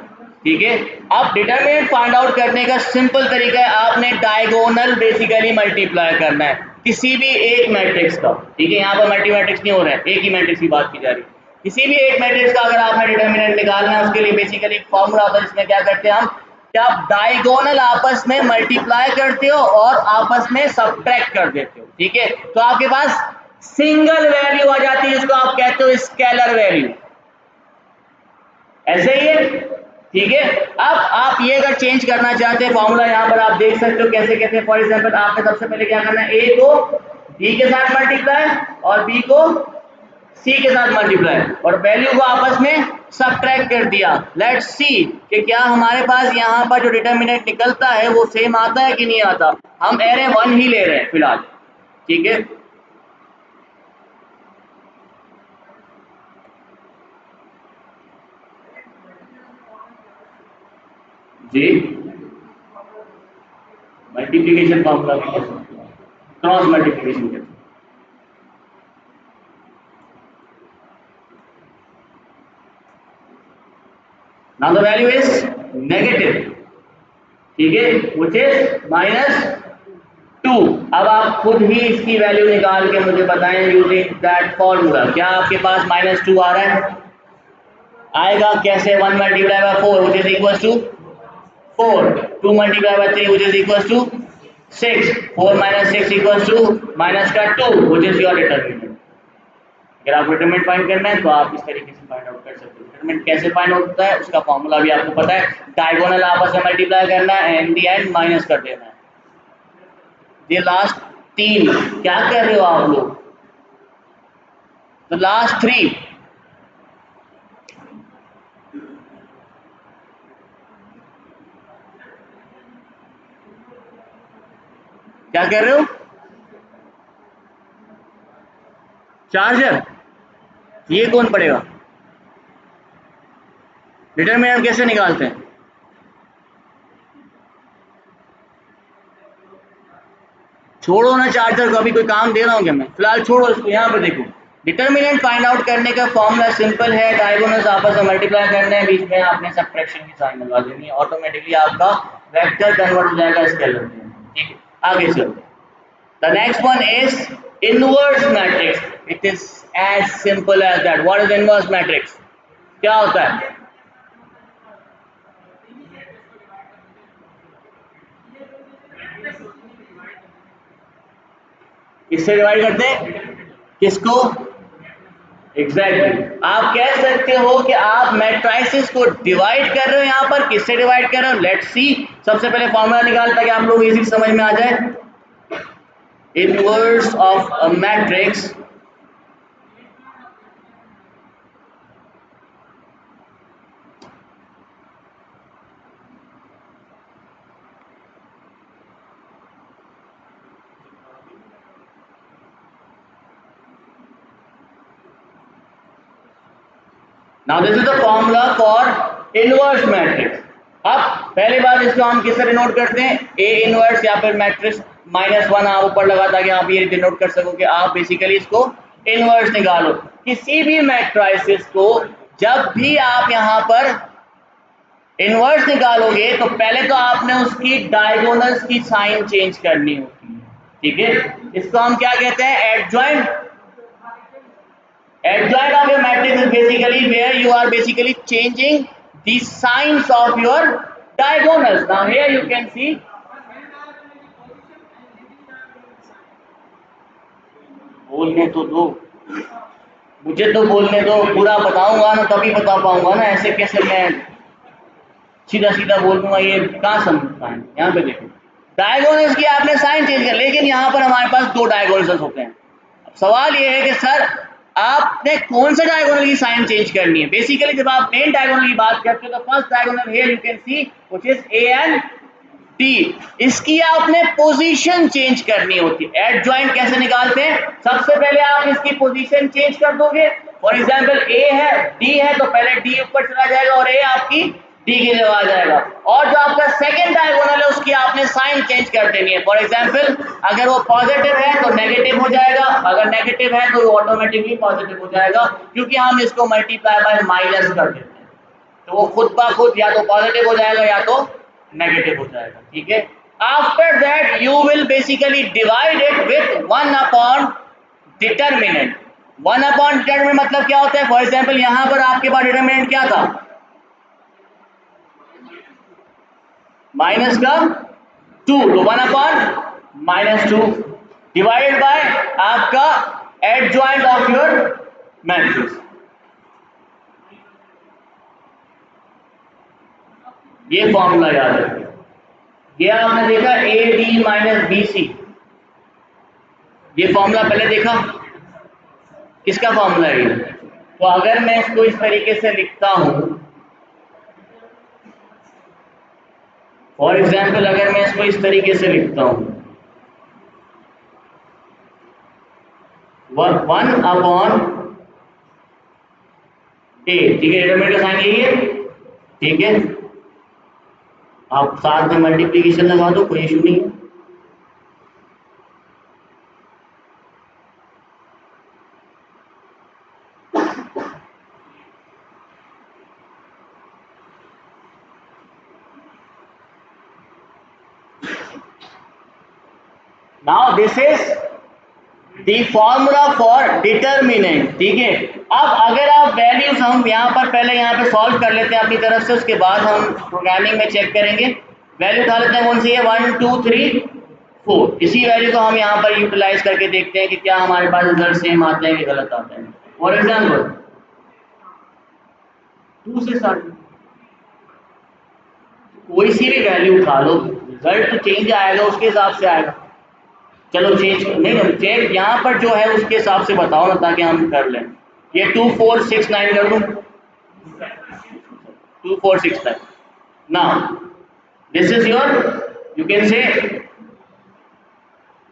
ठीक है, अब डिटर्मिनेंट फाइंड आउट करने का सिंपल तरीका है, आपने डायगोनल बेसिकली मल्टीप्लाई करना है किसी भी एक मैट्रिक्स का। ठीक है, यहाँ पर मल्टी मैट्रिक्स नहीं हो रहा है, एक ही मैट्रिक्स की बात की जा रही है। किसी भी एक मैट्रिक्स का अगर आपने डिटर्मिनेंट निकालना है, उसके लिए बेसिकली एक फॉर्मूला होता है जिसमें क्या करते हैं हम, क्या आप डायगोनल आपस में मल्टीप्लाई करते हो और आपस में सब्ट्रैक्ट कर देते हो। ठीक है, तो आपके पास सिंगल वैल्यू आ जाती है जिसको आप कहते हो स्केलर वैल्यू, ऐसे ही है। ठीक है, अब आप ये अगर चेंज करना चाहते हैं फॉर्मूला, यहां पर आप देख सकते हो कैसे कहते हैं। फॉर एग्जांपल आपने सबसे पहले क्या करना है, ए को बी के साथ मल्टीप्लाई और बी को सी के साथ मल्टीप्लाई और वैल्यू को आपस में सब्ट्रैक्ट कर दिया। लेट्स सी कि क्या हमारे पास यहाँ पर जो डिटर्मिनेंट निकलता है वो सेम आता है कि नहीं आता। हम एरे 1 ही ले रहे हैं फिलहाल। ठीक है, जी मल्टीप्लिकेशन फॉर्मूला क्रॉस मल्टीप्लिकेशन कहते हैं। Now the value is negative, ठीक है, which is -2। अब आप खुद ही इसकी वैल्यू निकाल के मुझे बताएं यूजिंग दैट फॉर्मूला। क्या आपके पास -2 आ रहा है, आएगा कैसे, 1 multiply by 4 which is equal to 4, 2 multiply by 3 which is equal to 6, 4 minus 6 equal to minus का 2 विच इज योर डिटर्मिनेंट। अगर आपको डिटरमिनेंट फाइंड करना है तो आप इस तरीके से फाइंड आउट कर सकते हो। डिटरमिनेंट कैसे फाइंड आउट होता है उसका फॉर्मूला भी आपको पता है, डायगोनल आपस में मल्टीप्लाई करना है एंड दी एंड माइनस कर देना है। ये लास्ट 3 क्या कर रहे हो आप लोग, तो लास्ट 3 क्या कर रहे हो, चार्जर, ये कौन पड़ेगा, डिटरमिनेंट कैसे निकालते हैं, छोड़ो ना चार्जर को, अभी कोई काम दे रहा हूँ क्या मैं, फिलहाल छोड़ो इसको। यहाँ पे देखो, डिटरमिनेंट फाइंड आउट करने का फॉर्मूला सिंपल है, डायगोनल्स आपस में मल्टीप्लाई करने हैं, बीच में आपने सब्ट्रैक्शन की साइन लगा देनी है, ऑटोमेटिकली आपका वेक्टर कन्वर्ट हो जाएगा स्केलर में। ठीक है, आगे चलते। The next one is inverse matrix. It is as simple as that. What is inverse matrix? क्या होता है? इससे डिवाइड करते हैं किसको? एग्जैक्टली आप कह सकते हो कि आप मैट्रिसेस को डिवाइड कर रहे हो। यहां पर किससे डिवाइड कर रहे हो? Let's see. सबसे पहले फॉर्मूला निकाल ताकि आप लोग इजी समझ में आ जाए। Inverse of a matrix now this is the formula for inverse matrix. अब पहली बात इसको हम किससे डिनोट करते हैं? ए इनवर्स या फिर मैट्रिक्स -1 आप ऊपर लगा ताकि आप ये डिनोट कर सको कि आप बेसिकली इसको इनवर्स निकालो। किसी भी मैट्रिसेस को जब भी आप यहां पर इनवर्स निकालोगे तो पहले तो आपने उसकी डायगोनल्स की साइन चेंज करनी होती है। ठीक है, इसको हम क्या कहते हैं? Adjoint. Adjoint of your matrix is basically where you are basically changing the signs of your diagonals. Now here you can see, बोलने तो दो, मुझे तो बोलने दो, पूरा बताऊंगा ना तभी बता पाऊंगा ना। ऐसे कैसे मैं सीधा सीधा बोल दूंगा? ये कहाँ समझ पाएंगे? यहाँ पे देखो, डायगोनल्स की आपने साइन चेंज कर, लेकिन यहाँ पर हमारे पास दो डायगोनल्स होते हैं। अब सवाल ये है कि सर आपने कौन सा डायगोनल की साइन चेंज करनी है? बेसिकली जब आप मेन डायगोनल की बात करते हो तो first diagonal here you can see which is A and D. इसकी आपने पोजीशन चेंज करनी होती है। एडजॉइंट कैसे निकालते हैं? सबसे पहले आप इसकी पोजीशन चेंज कर दोगे। फॉर एग्जांपल ए है, डी है, तो पहले डी ऊपर चला जाएगा और ए आपकी डी की जगह आ जाएगा। और जो आपका सेकंड डायगोनल है उसकी आपने साइन चेंज कर देनी है। फॉर एग्जांपल अगर वो पॉजिटिव है तो नेगेटिव हो जाएगा, अगर नेगेटिव है तो वो ऑटोमेटिकली पॉजिटिव हो जाएगा, क्योंकि हम इसको मल्टीप्लाई बाय माइनस कर देते हैं। तो वो खुद ब खुद या तो पॉजिटिव हो जाएगा या तो नेगेटिव हो जाएगा। ठीक है, after that you will basically divide it with 1 upon determinant. 1 upon determinant मतलब क्या होता है? फॉर एग्जांपल यहां पर आपके पास डिटर्मिनेंट क्या था? माइनस का 2, तो 1 अपॉन -2 डिवाइडेड बाय आपका एडजॉइंट ऑफ योर मैट्रिक्स। ये फॉर्मूला याद रखिए। ये आपने देखा A D minus B C, ये फॉर्मूला पहले देखा, किसका फॉर्मूला है ये? तो अगर मैं इसको इस तरीके से लिखता हूं, फॉर एग्जाम्पल अगर मैं इसको इस तरीके से लिखता हूं 1 अपॉन ए, ठीक है, डिटरमिनेंट का साइन यही है। ठीक है, आप साथ में मल्टीप्लीकेशन लगा दो, कोई इशू नहीं है। Now this is the formula for determinant. ठीक है, अब अगर आप वैल्यूज हम यहाँ पर पहले यहाँ पे सॉल्व कर लेते हैं अपनी तरफ से, उसके बाद हम प्रोग्रामिंग में चेक करेंगे। वैल्यू उठा लेते हैं, कौन सी है? 1 2 3 4। इसी वैल्यू को हम यहाँ पर यूटिलाइज करके देखते हैं कि क्या हमारे पास रिजल्ट सेम आते हैं कि गलत आते हैं। फॉर एग्जाम्पल 2 से स्टार्ट, कोई सी भी वैल्यू उठा लो, रिजल्ट तो चेंज आएगा, उसके हिसाब से आएगा। चलो चेंज नहीं, चेक यहाँ पर जो है उसके हिसाब से बताओ ना ताकि हम कर लें। ये 2 4 6 9 कर दूं, 2 4 6 9। Now this is your, you can say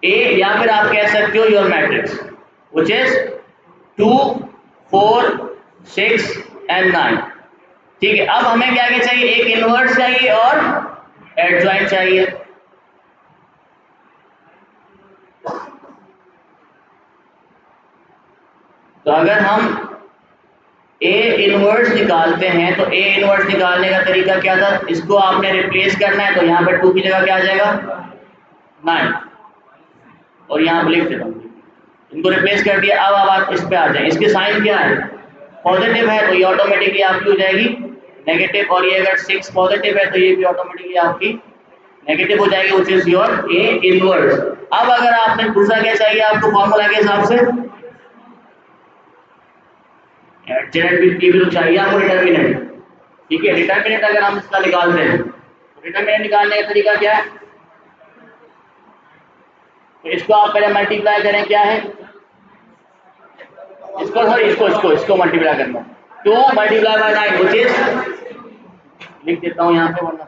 a, या फिर आप कह सकते हो your matrix which is 2 4 6 and 9। ठीक है, अब हमें क्या क्या चाहिए? एक इनवर्स चाहिए और एडजॉइंट चाहिए। तो अगर हम ए इनवर्स निकालते हैं तो ए इनवर्स निकालने का तरीका क्या था? इसको आपने रिप्लेस करना है, तो यहाँ पर 2 की जगह क्या आ जाएगा? 9 और यहाँ पे लिख देता हूँ, इनको रिप्लेस कर दिया। अब आप इस पे आ जाए, इसके साइन क्या है, पॉजिटिव है तो ये ऑटोमेटिकली आपकी हो जाएगी नेगेटिव, और ये अगर 6 पॉजिटिव है तो ये भी ऑटोमेटिकली आपकी नेगेटिव हो जाएगी, which is your A inverse. अब अगर आपने दूसरा क्या चाहिए आपको फॉर्मूला के हिसाब से, एडजेंट भी तो चाहिए आपको डिटर्मिनेंट, ठीक है। डिटर्मिनेंट अगर हम इसका निकालते हैं तो डिटर्मिनेंट निकालने का तरीका क्या है, तो इसको आप पहले मल्टीप्लाई करें, क्या है इसको, सर इसको मल्टीप्लाई करना, 2 मल्टीप्लाई बाय 9 व्हिच इज, लिख देता हूँ यहाँ पे वरना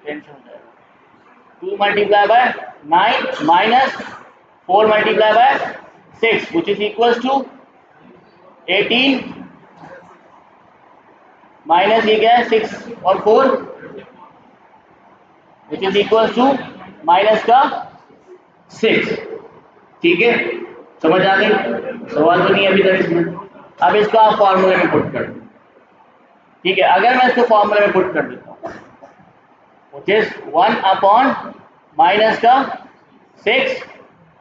टेंशन हो जाएगा, 2 multiply by 9 minus 4 multiply by 6 which is equals to 18 minus ये क्या है 6 और 4 which is equals to minus का 6, ठीक है। समझ आ गई, सवाल तो नहीं अभी तक इसमें। अब इसको आप फॉर्मूले में पुट कर दो, ठीक है। अगर मैं इसको फॉर्मूले में पुट कर देता हूँ, व्हिच इज 1 अपॉन माइनस का 6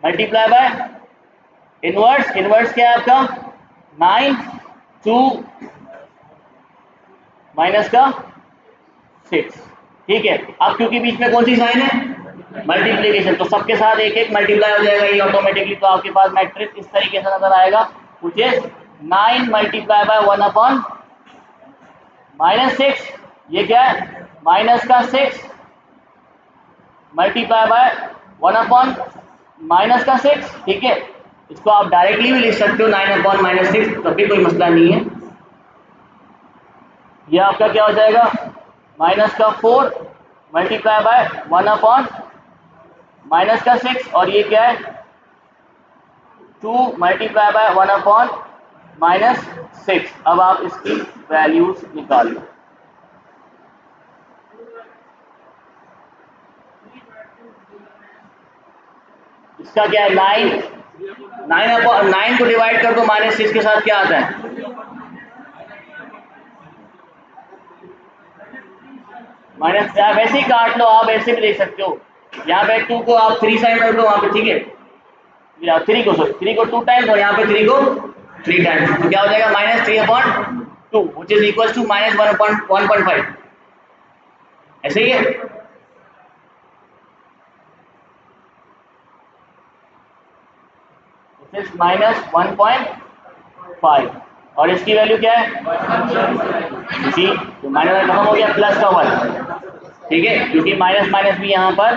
मल्टीप्लाई बाय इनवर्स, इनवर्स क्या है आपका 9 2 माइनस का 6, ठीक है। अब क्योंकि बीच में कौन सी साइन है, मल्टीप्लीकेशन, तो सबके साथ एक एक मल्टीप्लाई हो जाएगा ये ऑटोमेटिकली, तो आपके पास मैट्रिक्स इस तरीके से नजर आएगा, which is 9 multiply by 1 upon minus 6, ये क्या है माइनस का 6 मल्टीप्लाई बाय 1 अपॉन माइनस का 6, ठीक है। इसको आप डायरेक्टली भी लिख सकते हो 9 अपॉन माइनस 6, तब भी कोई मसला नहीं है। ये आपका क्या हो जाएगा माइनस का 4 मल्टीप्लाई बाय 1 अपॉन माइनस का 6, और ये क्या है 2 मल्टीप्लाई बाय 1 अपॉन माइनस 6। अब आप इसकी वैल्यूज निकालिए, इसका क्या है 9 अपॉन 9 को डिवाइड कर दो माइनस 6 के साथ, क्या आता है माइनस, वैसे ही काट लो, आप ऐसे भी देख सकते हो, यहाँ पे 2 को आप 3 साइड रख दो वहाँ पे, ठीक है, 3 को 2 टाइम्स और यहाँ पे 3 को 3 टाइम्स, तो क्या हो जाएगा minus 3 upon 2 which is equal to minus 1.5, ऐसे ही है। माइनस 1.5 और इसकी वैल्यू क्या है जी, तो माइनस खत्म हो गया, प्लस का 1, ठीक है, क्योंकि माइनस माइनस भी यहाँ पर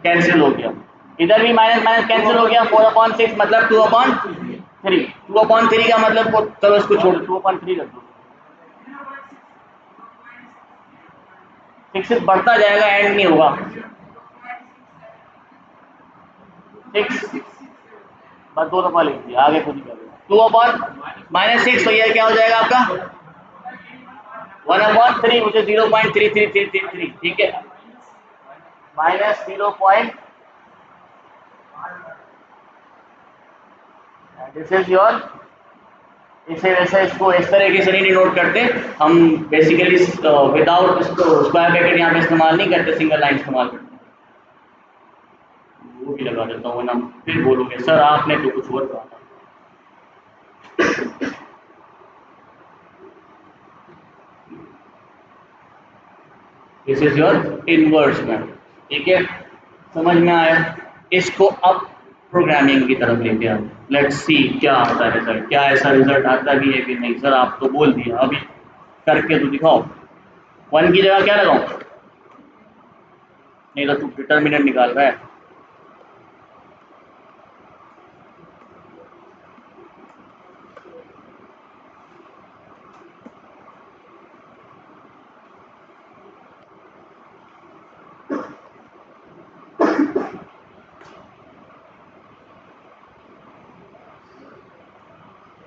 कैंसिल हो गया, इधर भी माइनस माइनस कैंसिल हो गया, 4/6 मतलब 2/3, 2/3 का मतलब, चलो इसको छोड़ो 2/3 रख दो, 6 बढ़ता जाएगा, एंड नहीं होगा, 6 बस 2 दफा लिख दिया, आगे खुद ही कर देगा 2/6, तो ये क्या हो जाएगा आपका 1/3 मुझे 0.3333, ठीक है, माइनस 0. दिस इज योर, इसे वैसे इसको इस तरीके से नहीं डिनोट करते हम, बेसिकली विदाउट इसको स्क्वायर ब्रैकेट यहाँ पे इस्तेमाल नहीं करते, सिंगल लाइन इस्तेमाल करते हैं, वो भी लगा देता हूँ ना, फिर बोलोगे सर आपने तो कुछ और कहा था। This is your inverse ma'am, ठीक है, समझ में आया। इसको अब प्रोग्रामिंग की तरफ लेके आओ, लेट्स सी क्या आता है रिजल्ट, क्या ऐसा रिजल्ट आता भी है कि नहीं। सर आप तो बोल दिया, अभी करके तो दिखाओ, 1 की जगह क्या लगाऊं, नहीं तो तू डिटर्मिनेंट निकाल रहा है।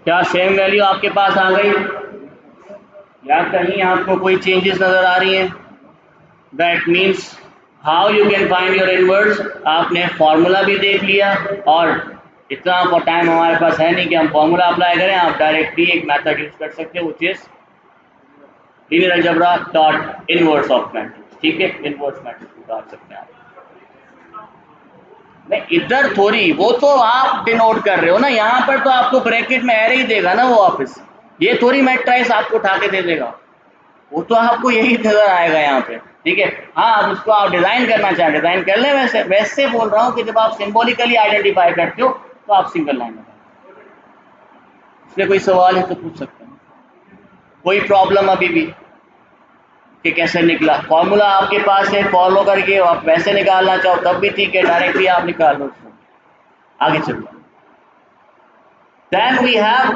क्या सेम वैल्यू आपके पास आ गई या कहीं आपको कोई चेंजेस नजर आ रही हैं, that means how you can find your inverse. आपने फॉर्मूला भी देख लिया, और इतना टाइम हमारे पास है नहीं कि हम फॉर्मूला अप्लाई करें, आप डायरेक्टली एक मेथड यूज कर सकते हो which is linear algebra dot inverse of matrix, ठीक है, इनवर्स मैट्रिक्स निकाल सकते हैं आप। नहीं इधर थोड़ी, वो तो आप डिनोट कर रहे हो ना, यहाँ पर तो आपको ब्रैकेट में एरे ही देगा ना वो वापस, ये थोड़ी मैट्राइस आपको उठा के दे देगा, वो तो आपको यही नजर आएगा यहाँ पे, ठीक है। हाँ अब उसको आप डिजाइन करना चाहें डिजाइन कर लें, वैसे वैसे बोल रहा हूँ कि जब आप सिंबॉलिकली आइडेंटिफाई करते हो तो आप सिंगल लाइन में, इसलिए कोई सवाल है तो पूछ सकते हैं। कोई प्रॉब्लम अभी भी कि कैसे निकला, फॉर्मूला आपके पास है, फॉलो करके आप वैसे निकालना चाहो तब भी ठीक है, डायरेक्ट भी आप निकाल लो। आगे चलते हैं। Then we have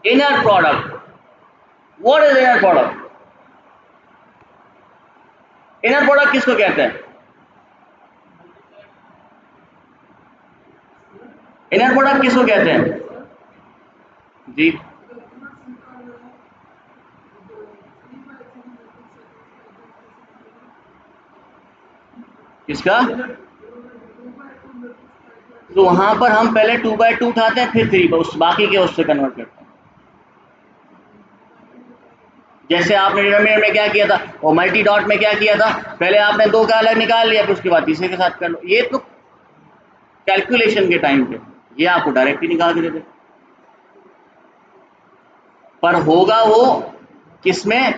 inner product. What is inner product? Inner product किसको कहते हैं? इनर प्रोडक्ट किसको कहते हैं जी? किसका? तो वहां पर हम पहले 2/2 उठाते हैं, फिर 3 उस बाकी के उससे कन्वर्ट करते हैं। जैसे आपने डिनोमिनेटर में क्या किया था, और मल्टी डॉट में क्या किया था, पहले आपने 2 का अलग निकाल लिया, फिर उसके बाद तीसरे के साथ कर लो। ये तो कैलकुलेशन के टाइम पे, ये आपको डायरेक्ट ही निकाल के दे दे, पर होगा वो किसमें?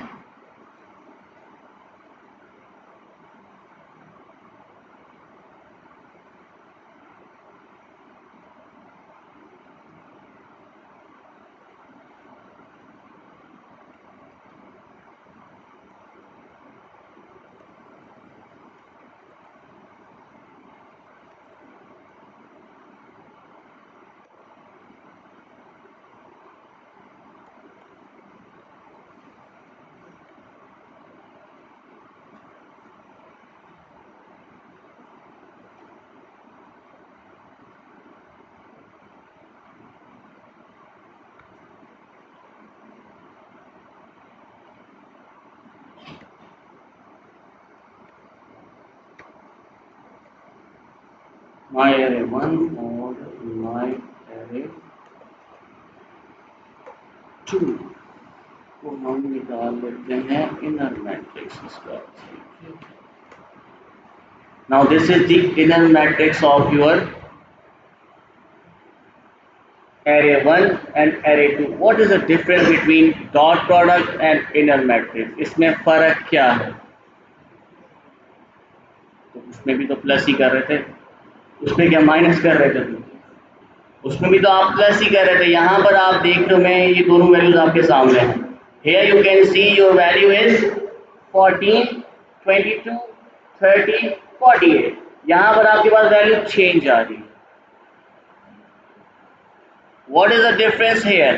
my array 1 और my array 2 को हम निकाल लेते हैं इनर मैट्रिक्स इसका। Now this is the inner matrix of your array 1 and array 2. What is the difference between dot product and inner matrix? इसमें फर्क क्या है? तो उसमें भी तो प्लस ही कर रहे थे, उसमें क्या माइनस कर रहे थे? उसमें भी तो आप प्लस ही कर रहे थे। यहाँ पर आप देख रहे हो, मैं ये दोनों वैल्यूज आपके सामने हैं। Here you can see your value is 14, 22, 30, 48। यहाँ पर आपके पास वैल्यू चेंज आ रही है। What is the difference here?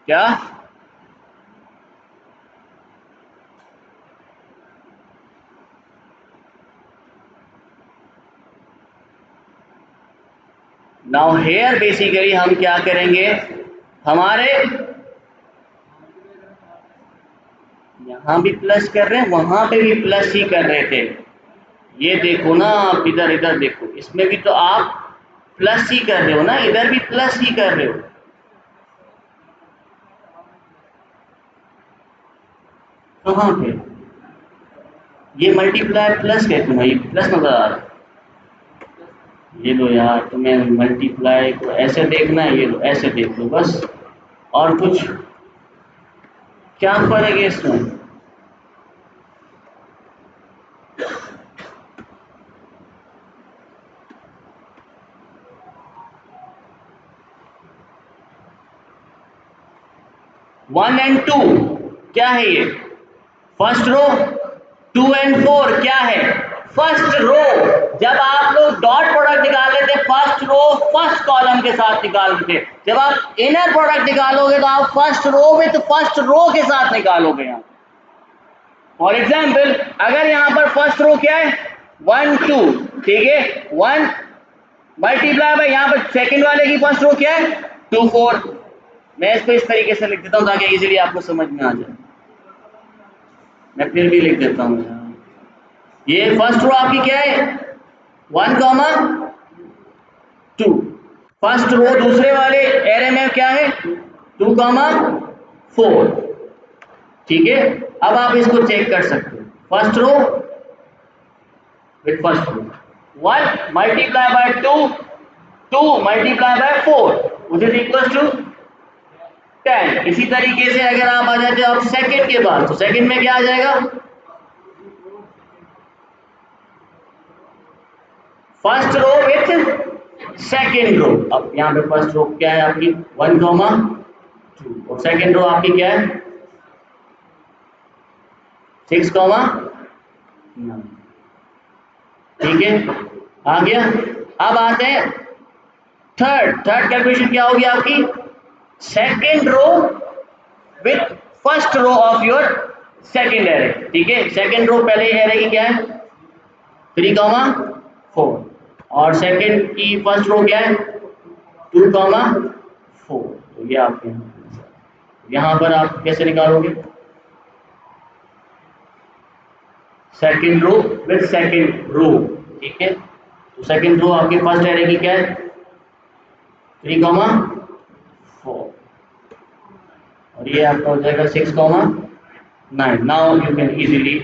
क्या? नाउ हेयर बेसिकली हम क्या करेंगे, हमारे यहाँ भी प्लस कर रहे हैं, वहां पे भी प्लस ही कर रहे थे। ये देखो ना, आप इधर इधर देखो, इसमें भी तो आप प्लस ही कर रहे हो ना, इधर भी प्लस ही कर रहे हो। कहाँ पे ये मल्टीप्लाई प्लस कहते हैं, ये प्लस नजर आ रहा है। ये लो यार, तुम्हें मल्टीप्लाई को ऐसे देखना है, ये लो ऐसे देख लो बस, और कुछ क्या फर्क है इसमें? वन एंड टू क्या है ये? First row. 2 and 4 क्या है? First row. जब आप लोग डॉट प्रोडक्ट निकाल रहे थे, फर्स्ट रो फर्स्ट कॉलम के साथ निकाल रहे थे। जब आप इनर प्रोडक्ट निकालोगे तो आप first row with first row के साथ निकालोगे। यहाँ फॉर एग्जाम्पल, अगर यहाँ पर फर्स्ट रो क्या है? 1 2, ठीक है, 1 मल्टीप्लाई बाय यहाँ पर सेकंड वाले की फर्स्ट रो क्या है? 2 4। मैं इसको इस तरीके से लिख देता हूँ ताकि इजीली आपको समझ में आ जाए। मैं फिर भी लिख देता हूँ, ये फर्स्ट रो आपकी क्या है? 1 2। फर्स्ट रो दूसरे वाले एरे में क्या है? 2 4। ठीक है, अब आप इसको चेक कर सकते हो। First row with first row. 1 multiplied by 2, 2 multiplied by 4 which is equals to 10. इसी तरीके से अगर आप आ जाते हो आप सेकंड के पास, तो सेकंड में क्या आ जाएगा, first row with second row. अब यहाँ पे फर्स्ट रो क्या है आपकी 1, 2 और सेकंड रो आपकी क्या है 6, 9. ठीक है, आ गया. अब आते हैं थर्ड कैलकुलेशन क्या होगी आपकी, second row with first row of your second array. ठीक है, सेकंड रो पहले एरे की क्या है 3, 4 और सेकंड की फर्स्ट रो क्या है 2, 4. तो ये आपके यहाँ पर आप कैसे निकालोगे, second row with second row. ठीक है, तो सेकंड रो आपके फर्स्ट एरे की क्या है 3, 4 और ये आपका हो जाएगा 6, 9. Now you can easily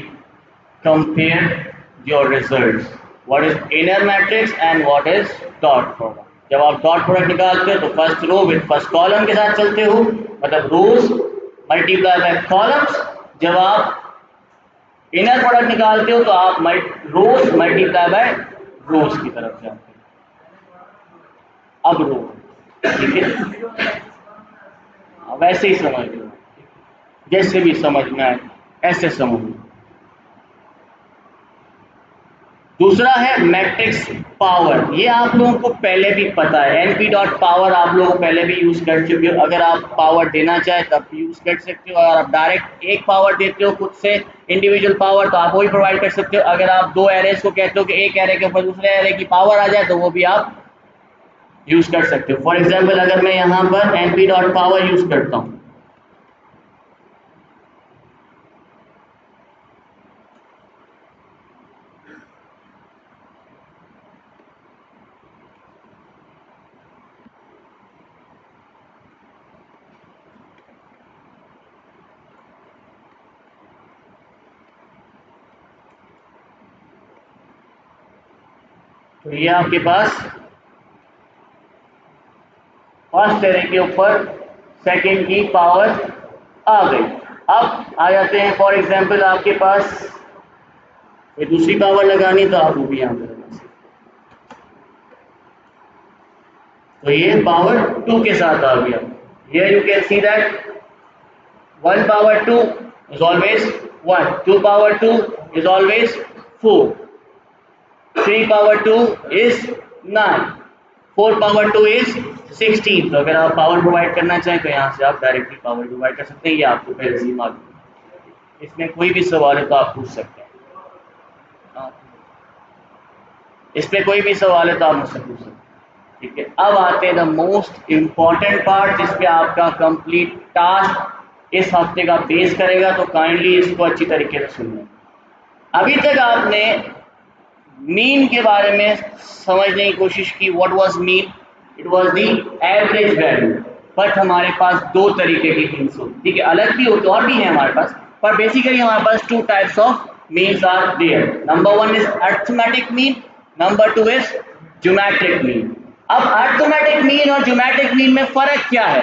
compare your results. What is inner matrix and what is dot product. जब आप डॉट प्रोडक्ट निकालते हो तो first row with first column के साथ चलते हो, मतलब रोज मल्टीप्लाई बाय कॉलम्स. जब आप इनर प्रोडक्ट निकालते हो तो आप रोज मल्टीप्लाई बाय रोज की तरफ जाते हो. अब रो, ठीक है, वैसे ही समझ लो, जैसे भी समझना है ऐसे समझ लो. दूसरा है मैट्रिक्स पावर. ये आप लोगों को पहले भी पता है, एनपी डॉट पावर आप लोगों को पहले भी यूज कर चुके हो. अगर आप पावर देना चाहे तब यूज कर सकते हो. अगर आप डायरेक्ट एक पावर देते हो खुद से इंडिविजुअल पावर तो आप वो भी प्रोवाइड कर सकते हो. अगर आप दो एरेज को कहते हो कि एक एरे के ऊपर दूसरे एरे की पावर आ जाए तो वो भी आप यूज कर सकते हो. फॉर एग्जाम्पल अगर मैं यहाँ पर एनपी डॉट पावर यूज करता हूँ, तो ये आपके पास फर्स्ट एरे के ऊपर सेकंड की पावर आ गई. अब आ जाते हैं फॉर एग्जांपल आपके पास कोई दूसरी पावर लगानी तो आप वो भी यहाँ पे लगा सकते. तो ये पावर 2 के साथ आ गया. Here you can see that 1 power 2 is always 1, 2 power 2 is always 4, 3 power 2 is 9, 4 power 2 is 16. तो अगर आप पावर प्रोवाइड करना चाहें तो यहाँ से आप डायरेक्टली पावर प्रोवाइड कर सकते हैं. ये आपको पहले से ही मालूम है. इसमें कोई भी सवाल है तो आप पूछ सकते हैं. इसमें कोई भी सवाल है तो आप मुझसे पूछ सकते हैं. ठीक है, अब आते हैं द मोस्ट इम्पॉर्टेंट पार्ट जिस पे आपका कंप्लीट टास्क इस हफ्ते का बेस करेगा. तो काइंडली इसको अच्छी तरीके से सुनिए. अभी तक आपने मीन के बारे में समझने की कोशिश की. What was mean, it was the average value. But हमारे पास दो तरीके की मीन्स होती, ठीक है, अलग भी होते और भी है हमारे पास, पर बेसिकली हमारे पास 2 types of means are there. Number 1 is arithmetic mean, number 2 is geometric mean. अब अरिथमेटिक मीन और ज्योमेट्रिक मीन में फर्क क्या है,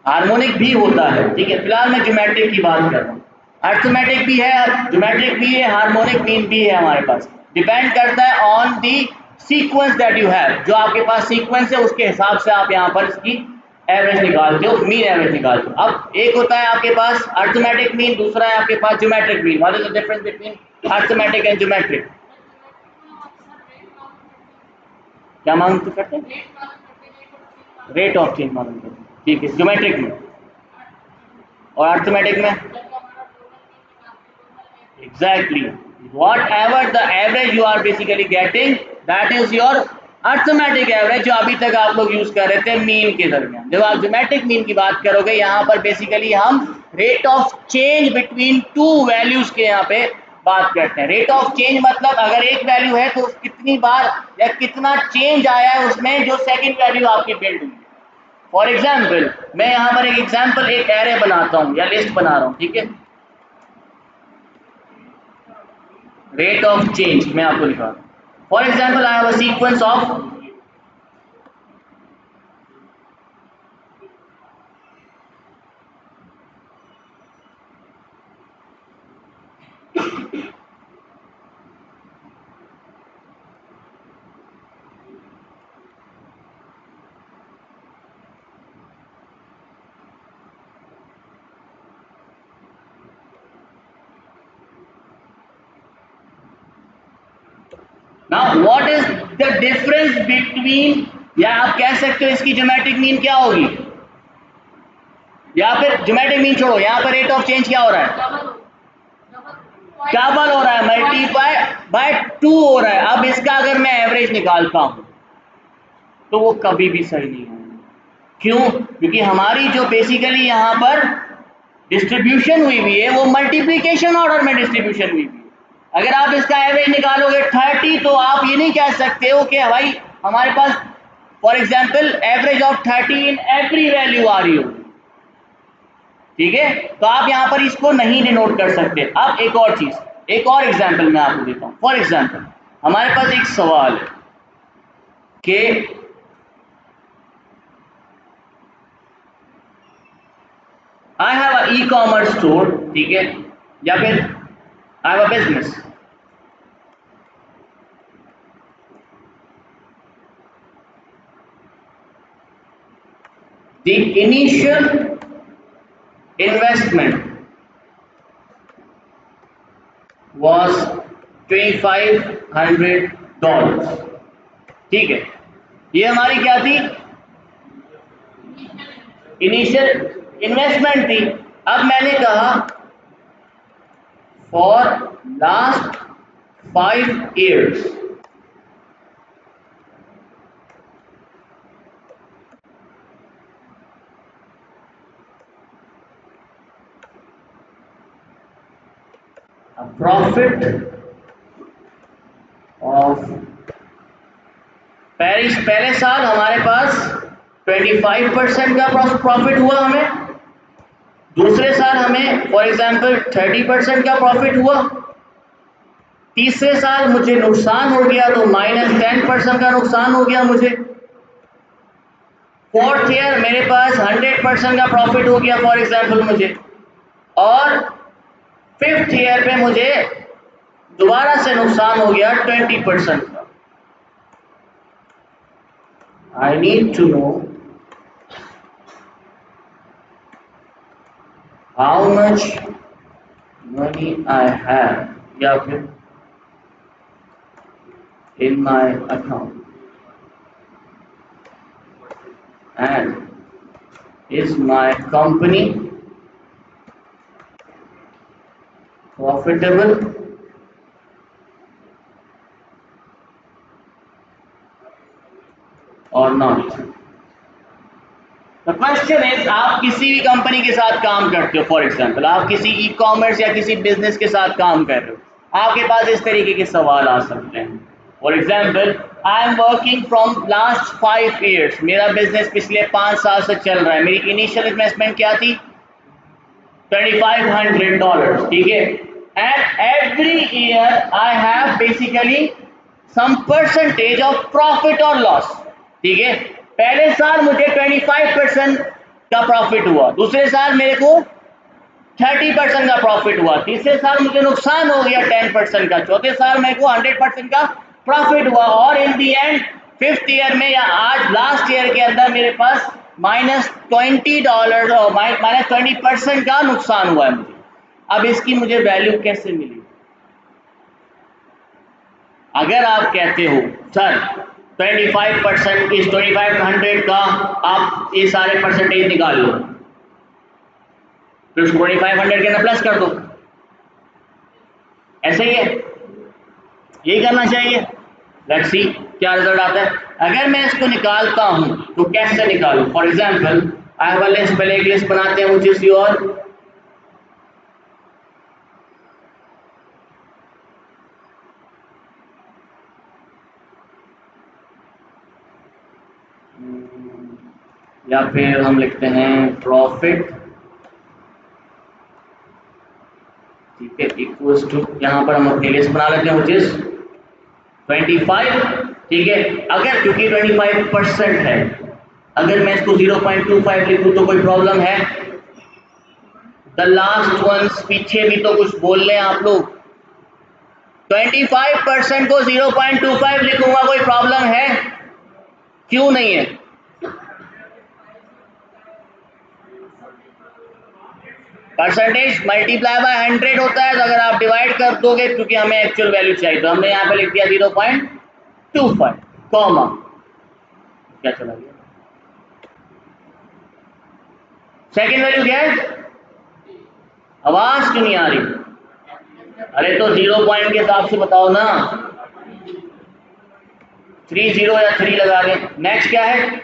हार्मोनिक भी होता है. ठीक है, फिलहाल मैं ज्योमेट्रिक की बात कर रहा हूँ. अरिथमेटिक भी है, ज्योमेट्रिक भी है, हार्मोनिक मीन भी है. हमारे पास डिपेंड करता है on the sequence that you have. जो आपके पास सीक्वेंस है उसके हिसाब से आप यहाँ पर इसकी एवरेज निकालते हो, मीन एवरेज निकालते हो. अब एक होता है आपके पास अरिथमेटिक मीन, दूसरा है आपके पास geometric mean. What is the difference between arithmetic and geometric? क्या मालूम करते हैं? रेट ऑफ चेंज मालूम करते हैं. ठीक है, ज्योमेट्रिक में. और अरिथमेटिक में exactly whatever the average you are basically getting, that is your arithmetic average, जो अभी तक आप लोग यूज कर रहे थे मीन के दरमियान. जब आप ज्योमेट्रिक मीन की बात करोगे यहाँ पर बेसिकली हम rate of change between two values के यहाँ पे बात करते हैं. रेट ऑफ चेंज मतलब अगर एक वैल्यू है तो कितनी बार या कितना चेंज आया है उसमें जो सेकंड वैल्यू आपकी बिल्ड हुई. फॉर एग्जाम्पल मैं यहाँ पर एक एग्जाम्पल एक एरे बनाता हूँ या लिस्ट बना रहा हूँ. ठीक है, रेट ऑफ चेंज मैं आपको लिखा, for example I have a sequence of now what is the difference between, या आप कह सकते हो इसकी ज्योमेट्रिक मीन क्या होगी, या फिर ज्योमेट्रिक मीन छोड़ो, यहाँ पर रेट ऑफ चेंज क्या हो रहा है, डबल हो रहा है, मल्टीप्लाई बाय 2 हो रहा है। अब इसका अगर मैं एवरेज निकालता हूं तो वो कभी भी सही नहीं होगा। क्यों? क्योंकि हमारी जो बेसिकली यहाँ पर डिस्ट्रीब्यूशन हुई हुई है वो मल्टीप्लिकेशन ऑर्डर में डिस्ट्रीब्यूशन हुई हुई है। अगर आप इसका एवरेज निकालोगे 30 तो आप ये नहीं कह सकते हो कि भाई हमारे पास for example average of 30 in every value आ रही हो, ठीक है, तो आप यहाँ पर इसको नहीं डिनोट कर सकते। अब एक और चीज, एक और एग्जाम्पल मैं आपको देता हूँ। फॉर एग्जाम्पल हमारे पास एक सवाल है कि I have a e commerce store, ठीक है, या फिर I have a business, the initial investment was $2,500, ठीक है, ये हमारी क्या थी, इनिशियल इन्वेस्टमेंट थी। अब मैंने कहा for last 5 years a profit of, पहले साल हमारे पास 25% का प्रॉफिट हुआ हमें, दूसरे साल हमें फॉर एग्जांपल 30% का प्रॉफिट हुआ, तीसरे साल मुझे नुकसान हो गया तो -10% का नुकसान हो गया मुझे, फोर्थ ईयर मेरे पास 100% का प्रॉफिट हो गया फॉर एग्जांपल मुझे, और फिफ्थ ईयर पे मुझे दोबारा से नुकसान हो गया 20% का। I need to know how much money I have या फिर in my account and is my company profitable or not। The question is, आप किसी भी कंपनी के साथ काम करते हो, फॉर एग्जांपल आप किसी ई कॉमर्स या किसी बिजनेस के साथ काम कर रहे हो, आपके पास इस तरीके के सवाल आ सकते हैं। For example I am working from last 5 years, मेरा बिजनेस पिछले 5 साल से चल रहा है, मेरी इनिशियल इन्वेस्टमेंट क्या थी, $2,500, ठीक है, and every year I have basically some percentage of profit और लॉस, ठीक है, पहले साल मुझे 25% का प्रॉफिट हुआ, दूसरे साल मेरे को 30% का प्रॉफिट हुआ, तीसरे साल मुझे नुकसान हो गया 10% का, चौथे साल मेरे को 100% का प्रॉफिट हुआ, और इन दी एंड फिफ्थ ईयर में या आज लास्ट ईयर के अंदर मेरे पास -$20 और -20% का नुकसान हुआ है मुझे। अब इसकी मुझे वैल्यू कैसे मिली? अगर आप कहते हो सर 25% इस 2500 का आप ये सारे परसेंटेज निकाल लो, फिर उसको 2500 के अंदर प्लस कर दो, ऐसे ही है, यही करना चाहिए। लेट्स सी क्या रिजल्ट आता है। अगर मैं इसको निकालता हूं तो कैसे निकालूं? For example I have a list, पहले एक लिस्ट बनाते हैं मुझे सी, और या फिर हम लिखते हैं प्रॉफिट, ठीक है, इक्वल यहाँ पर हम अपने लिस्ट बना लेते हैं, which is 25, ठीक है। अगर क्योंकि 25% है, अगर मैं इसको 0.25 लिखूं तो कोई प्रॉब्लम है? द लास्ट वंस, पीछे भी तो कुछ बोल रहे हैं आप लोग। 25% को 0.25 लिखूंगा, कोई प्रॉब्लम है? क्यों नहीं है? परसेंटेज मल्टीप्लाई बाय 100 होता है, तो अगर आप डिवाइड कर दोगे, क्योंकि हमें एक्चुअल वैल्यू चाहिए, तो हमने यहाँ पे लिख दिया 0.25 कॉमा, क्या चला गया, सेकेंड वैल्यू क्या है? आवाज क्यों नहीं आ रही? अरे तो 0 पॉइंट के हिसाब से बताओ ना, 30 या 3 लगा दें। नेक्स्ट क्या है?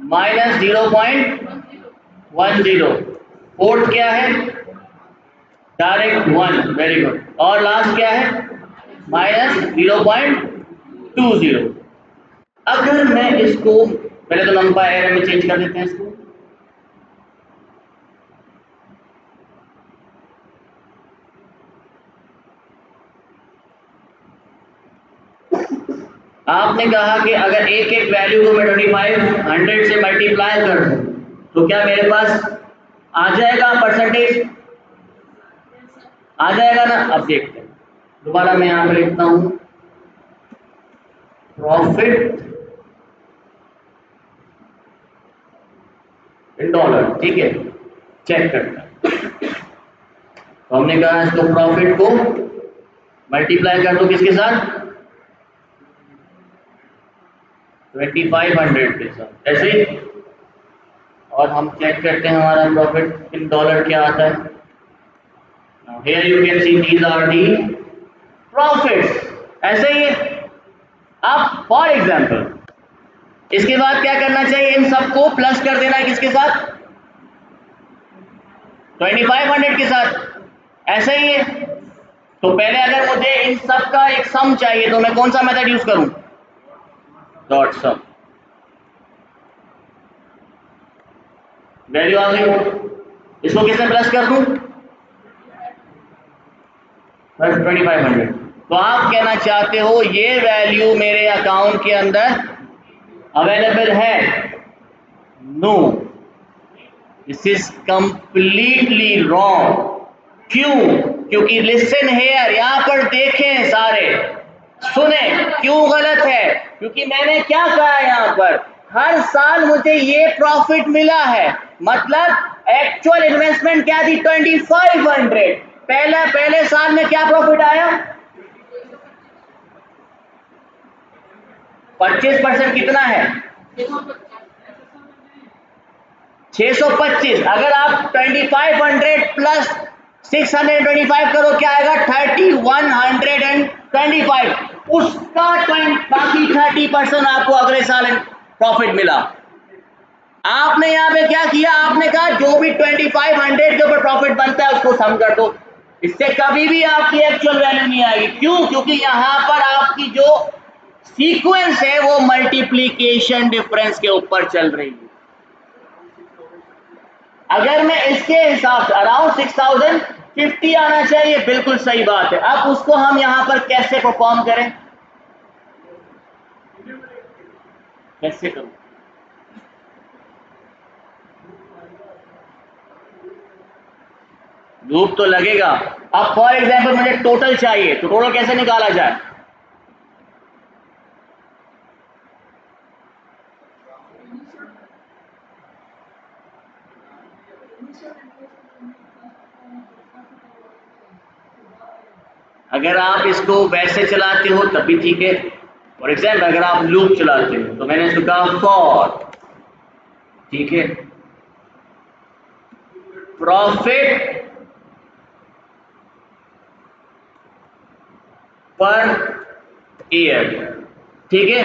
माइनस 0.10। फोर्थ क्या है? Direct 1, very good. और लास्ट क्या है? माइनस 0.20। अगर मैं इसको पहले तो नंबर एरर में चेंज कर देते हैं इसको, आपने कहा कि अगर एक एक वैल्यू को मैं 2500 से मल्टीप्लाई कर दूं तो क्या मेरे पास आ जाएगा परसेंटेज? आ जाएगा ना? अब देखते हैं, दोबारा मैं यहाँ पे लिखता हूं प्रॉफिट इन डॉलर, ठीक है, चेक करता है। तो हमने कहा इसको प्रॉफिट को मल्टीप्लाई कर दो किसके साथ? 2500 के साथ, ऐसे ही। और हम चेक करते हैं हमारा प्रॉफिट इन डॉलर क्या आता है। Now here you can see these are the profits, ऐसे ही है। अब फॉर एग्जाम्पल इसके बाद क्या करना चाहिए? इन सबको प्लस कर देना है किसके साथ? 2500 के साथ, ऐसे ही है। तो पहले अगर मुझे इन सब का एक सम चाहिए तो मैं कौन सा मेथड यूज करूं? डॉट सम। वैल्यू आ गई, इसको किससे प्लस कर दूं? 2500। तो आप कहना चाहते हो ये वैल्यू मेरे अकाउंट के अंदर अवेलेबल है? No, this is completely wrong. क्यों? क्योंकि लिसन हेयर, यहां पर देखें, सारे सुने, क्यों गलत है? क्योंकि मैंने क्या कहा यहां पर, हर साल मुझे ये प्रॉफिट मिला है, मतलब एक्चुअल इन्वेस्टमेंट क्या थी? 2500। पहले साल में क्या प्रॉफिट आया? 25% कितना है? 625। अगर आप 2500 प्लस 625 करो, क्या आएगा? 3125। उसका बाकी 30% आपको अगले साल प्रॉफिट मिला। आपने यहाँ पे क्या किया? आपने कहा जो भी 2500 के ऊपर प्रॉफिट बनता है उसको सम कर दो, इससे कभी भी आपकी एक्चुअल वैल्यू नहीं आएगी। क्यों? क्योंकि यहाँ पर आपकी जो सीक्वेंस है वो मल्टीप्लीकेशन डिफरेंस के ऊपर चल रही है। अगर मैं इसके हिसाब से अराउंड 6050 आना चाहिए, बिल्कुल सही बात है। अब उसको हम यहां पर कैसे परफॉर्म करें? कैसे करूं? लूप तो लगेगा। अब फॉर एग्जांपल मुझे टोटल चाहिए, तो टोटल कैसे निकाला जाए? अगर आप इसको वैसे चलाते हो तब भी ठीक है। फॉर एग्जाम्पल अगर आप लूप चलाते हो तो मैंने इसको कहा फॉर, ठीक है, प्रॉफिट पर ईयर, ठीक है,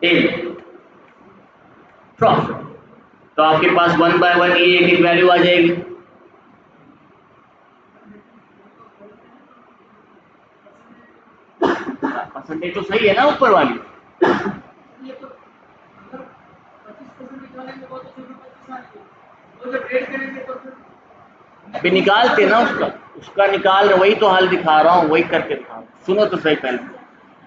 इन प्रॉफिट। तो आपके पास 1 बाय 1 ये एक वैल्यू आ जाएगी। परसेंटेज तो सही है ना ऊपर वाली? अभी निकालते ना उसका निकाल रहे, वही तो हाल दिखा रहा हूँ, वही करके दिखा रहा हूँ। सुनो तो सही पहले,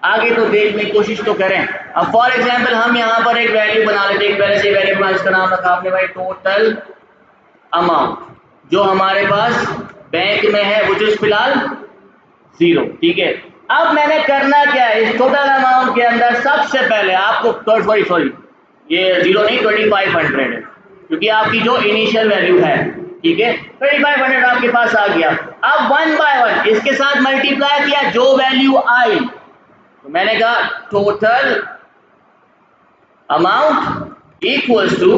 आगे तो देखने की कोशिश तो करें। अब फॉर एग्जाम्पल हम यहाँ पर एक वैल्यू बना लेते हैं, पहले से वैल्यू बना, इसका नाम रखा आपने भाई टोटल अमाउंट, जो हमारे पास बैंक में है वो जो फिलहाल 0, ठीक है। अब मैंने करना क्या है, इस टोटल अमाउंट के अंदर सबसे पहले आपको सॉरी ये 0 नहीं 2500 है, क्योंकि आपकी जो इनिशियल वैल्यू है, ठीक है, 2500 आपके पास आ गया। अब 1 बाय 1 इसके साथ मल्टीप्लाई किया, जो वैल्यू आई, तो मैंने कहा total amount equals to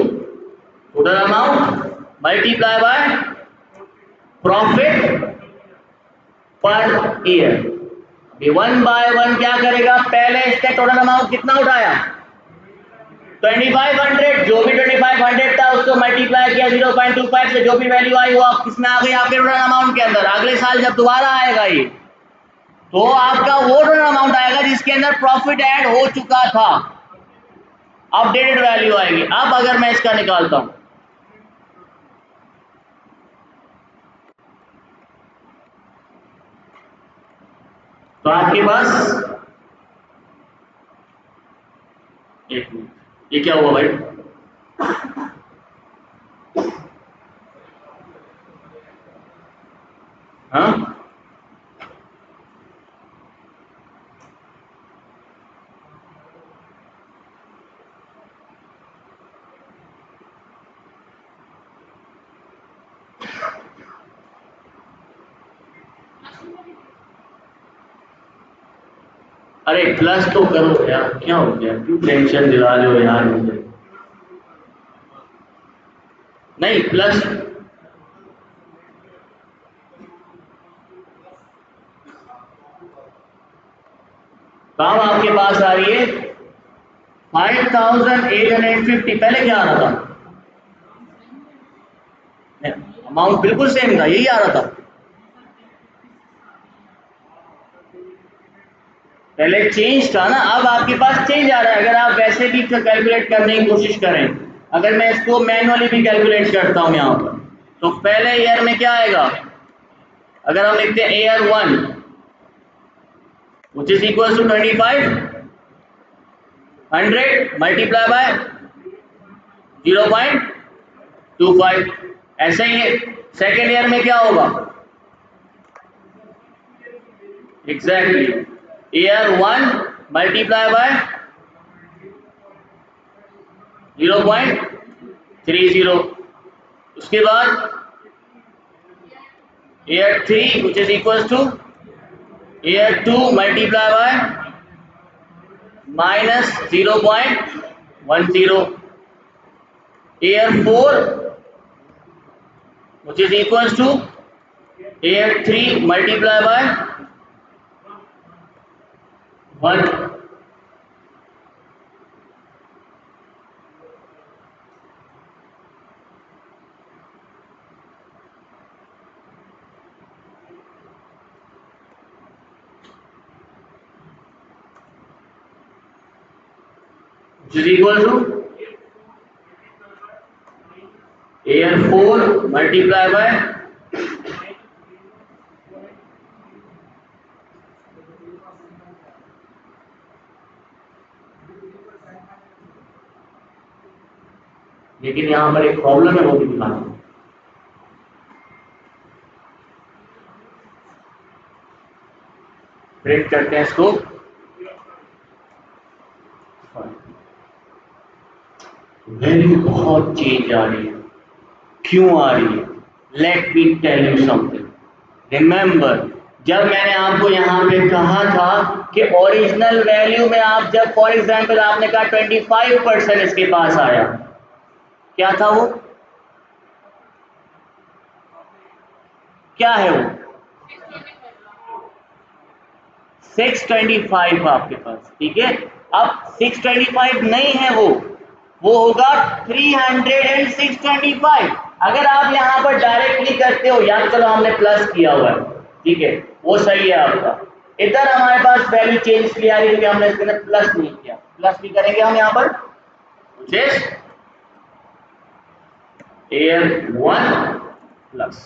total amount multiply by profit per year. 1 by 1 क्या करेगा, पहले इसका टोटल अमाउंट कितना उठाया 2500, जो भी 2500 था उसको मल्टीप्लाई किया 0.25 से, जो भी वैल्यू आई वो किसमें आ गई आपके टोटल अमाउंट के अंदर। अगले साल जब दोबारा आएगा ये, तो आपका वो टोटल अमाउंट आएगा जिसके अंदर प्रॉफिट ऐड हो चुका था, अपडेटेड वैल्यू आएगी। अब अगर मैं इसका निकालता हूं, तो आपके पास एक मिनट, ये क्या हुआ भाई, हाँ अरे प्लस तो करो यार, क्या हो गया, क्यों टेंशन दिला रहे हो यार मुझे। नहीं प्लस, काम आपके पास आ रही है 5850, पहले क्या आ रहा था, अमाउंट बिल्कुल सेम था, यही आ रहा था पहले, चेंज था ना, अब आपके पास चेंज आ रहा है। अगर आप वैसे भी कैलकुलेट करने की कोशिश करें, अगर मैं इसको मैनुअली भी कैलकुलेट करता हूं यहाँ पर, तो पहले ईयर में क्या आएगा, अगर हम लिखते हैं year 1 which is equals to 2500 multiply by 0.25, ऐसे ही सेकेंड ईयर में क्या होगा, एग्जैक्टली ईयर 1 मल्टीप्लाई बाय 0.30, उसके बाद year 3 which is equals to year 2 multiply bye -0.10, year 4 which is equals to year 3 multiply by 1, which is equal to year 4 multiply bye लेकिन यहां पर एक प्रॉब्लम है, वो भी दिखाना, प्रिंट करते हैं इसको, वैल्यू बहुत चेंज आ रही है, क्यों आ रही है, let me tell you something. Remember, जब मैंने आपको यहाँ पे कहा था कि ओरिजिनल वैल्यू में आप जब फॉर एग्जांपल आपने कहा 25% इसके पास आया, क्या था वो, क्या है वो 625 आपके पास, ठीक है। अब 625 नहीं है वो होगा 30625। अगर आप यहाँ पर डायरेक्टली करते हो, या चलो हमने प्लस किया हुआ है, ठीक है, वो सही है आपका, इधर हमारे पास वैल्यू चेंज किया है क्योंकि हमने इसके अंदर प्लस नहीं किया, प्लस भी करेंगे हम यहाँ पर, एयर 1 प्लस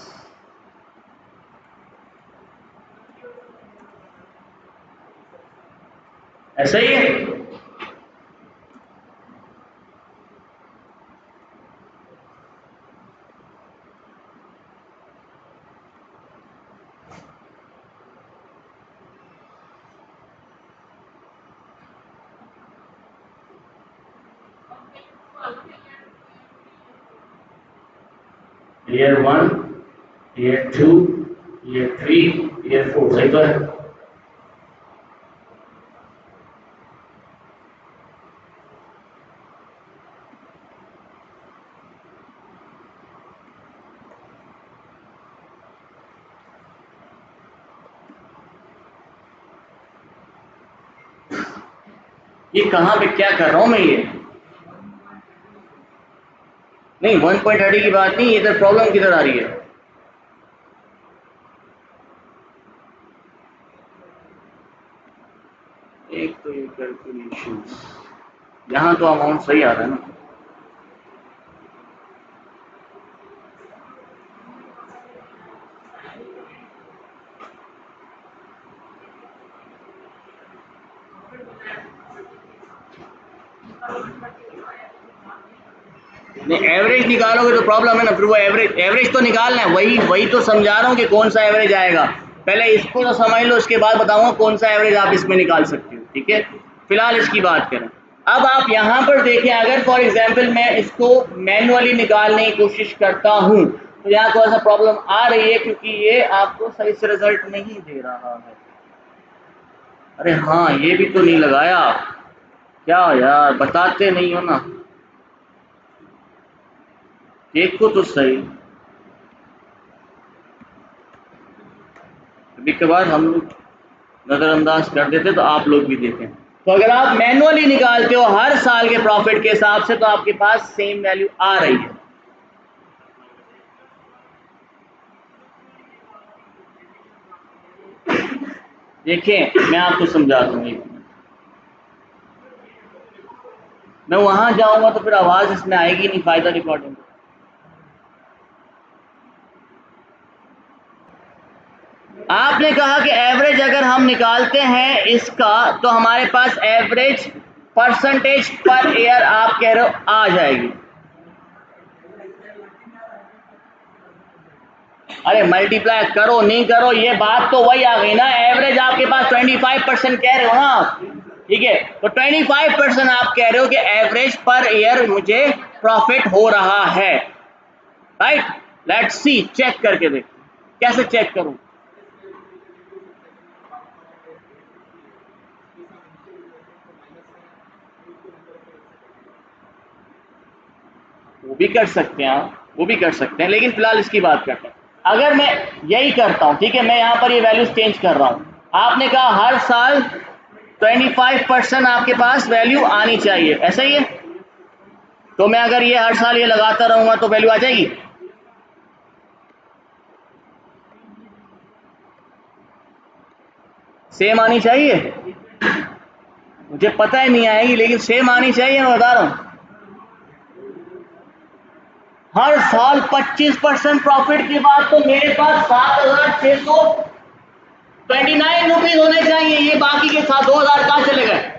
ऐसा ही है। एयर 1, एयर 2, एयर 3, एयर 4 सही तो है। ये कहाँ पे क्या कर रहा हूँ मैं? ये नहीं 1.30 की बात नहीं, इधर प्रॉब्लम किधर आ रही है? एक तो ये कैलकुलेशन, यहाँ तो अमाउंट सही आ रहा है ना। नहीं एवरेज निकालोगे तो प्रॉब्लम है ना, फिर वो एवरेज तो निकालना है, वही तो समझा रहा हूँ कि कौन सा एवरेज आएगा। पहले इसको तो समझ लो, उसके बाद बताऊंगा कौन सा एवरेज आप इसमें निकाल सकते हो, ठीक है। फिलहाल इसकी बात करें। अब आप यहाँ पर देखें, अगर फॉर एग्जांपल मैं इसको मैनुअली निकालने की कोशिश करता हूँ तो यहाँ थोड़ा सा प्रॉब्लम आ रही है, क्योंकि ये आपको सही से रिजल्ट नहीं दे रहा है। अरे हाँ, ये भी तो नहीं लगाया, क्या यार बताते नहीं हो ना। देखो तो सही, कभी कभार हम लोग नज़रअंदाज कर देते तो आप लोग भी देखें। तो अगर आप मैनुअली निकालते हो हर साल के प्रॉफिट के हिसाब से तो आपके पास सेम वैल्यू आ रही है। देखिए मैं आपको समझाता हूँ, एक मिनट। मैं वहां जाऊंगा तो फिर आवाज इसमें आएगी नहीं, फायदा रिकॉर्डिंग। आपने कहा कि एवरेज अगर हम निकालते हैं इसका तो हमारे पास एवरेज परसेंटेज पर ईयर आप कह रहे हो आ जाएगी। अरे मल्टीप्लाई करो नहीं करो, ये बात तो वही आ गई ना। एवरेज आपके पास 25% कह रहे हो ना आप, ठीक है। तो 25% आप कह रहे हो कि एवरेज पर ईयर मुझे प्रॉफिट हो रहा है, राइट। लेट्स सी, चेक करके देख। कैसे चेक करूं? वो भी कर सकते हैं आप, वो भी कर सकते हैं, लेकिन फिलहाल इसकी बात करते हैं। अगर मैं यही करता हूं, ठीक है, मैं यहाँ पर ये वैल्यूज चेंज कर रहा हूं। आपने कहा हर साल 25% आपके पास वैल्यू आनी चाहिए, ऐसा ही है। तो मैं अगर ये हर साल ये लगाता रहूंगा तो वैल्यू आ जाएगी। सेम आनी चाहिए, मुझे पता है नहीं आएगी, लेकिन सेम आनी चाहिए, मैं बता रहा हूं। हर साल 25% प्रॉफिट के बाद तो मेरे पास 7,629 होने चाहिए। ये बाकी के साथ 2,000 कहाँ चले गए?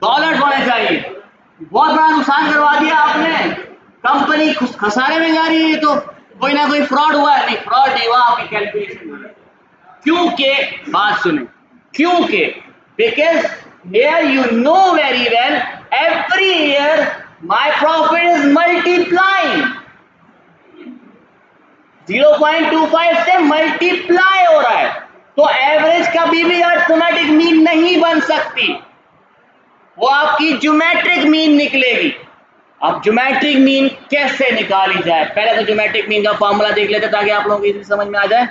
डॉलर होने चाहिए। बहुत बड़ा नुकसान करवा दिया आपने, कंपनी खसारे में जा रही है। तो कोई ना कोई फ्रॉड हुआ है। नहीं, फ्रॉड नहीं हुआ, आपकी कैलकुलेशन। क्योंकि बात सुने, क्योंकि because here you know very well every year my profit is multiplying. 0.25 से मल्टीप्लाई हो रहा है, तो एवरेज कभी भी अर्थमेटिक मीन नहीं बन सकती, वो आपकी ज्योमेट्रिक मीन निकलेगी। अब ज्योमेट्रिक मीन कैसे निकाली जाए? पहले तो ज्योमेट्रिक मीन का फॉर्मूला देख लेते ताकि आप लोगों को इजी समझ में आ जाए।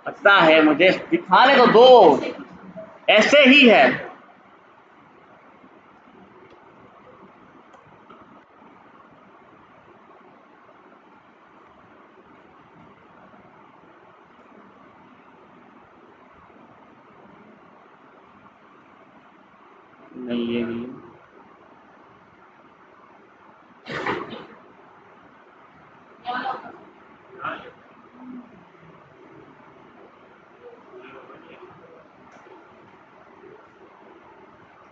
पता है मुझे, दिखाने तो दो, ऐसे ही है। नहीं ये नहीं,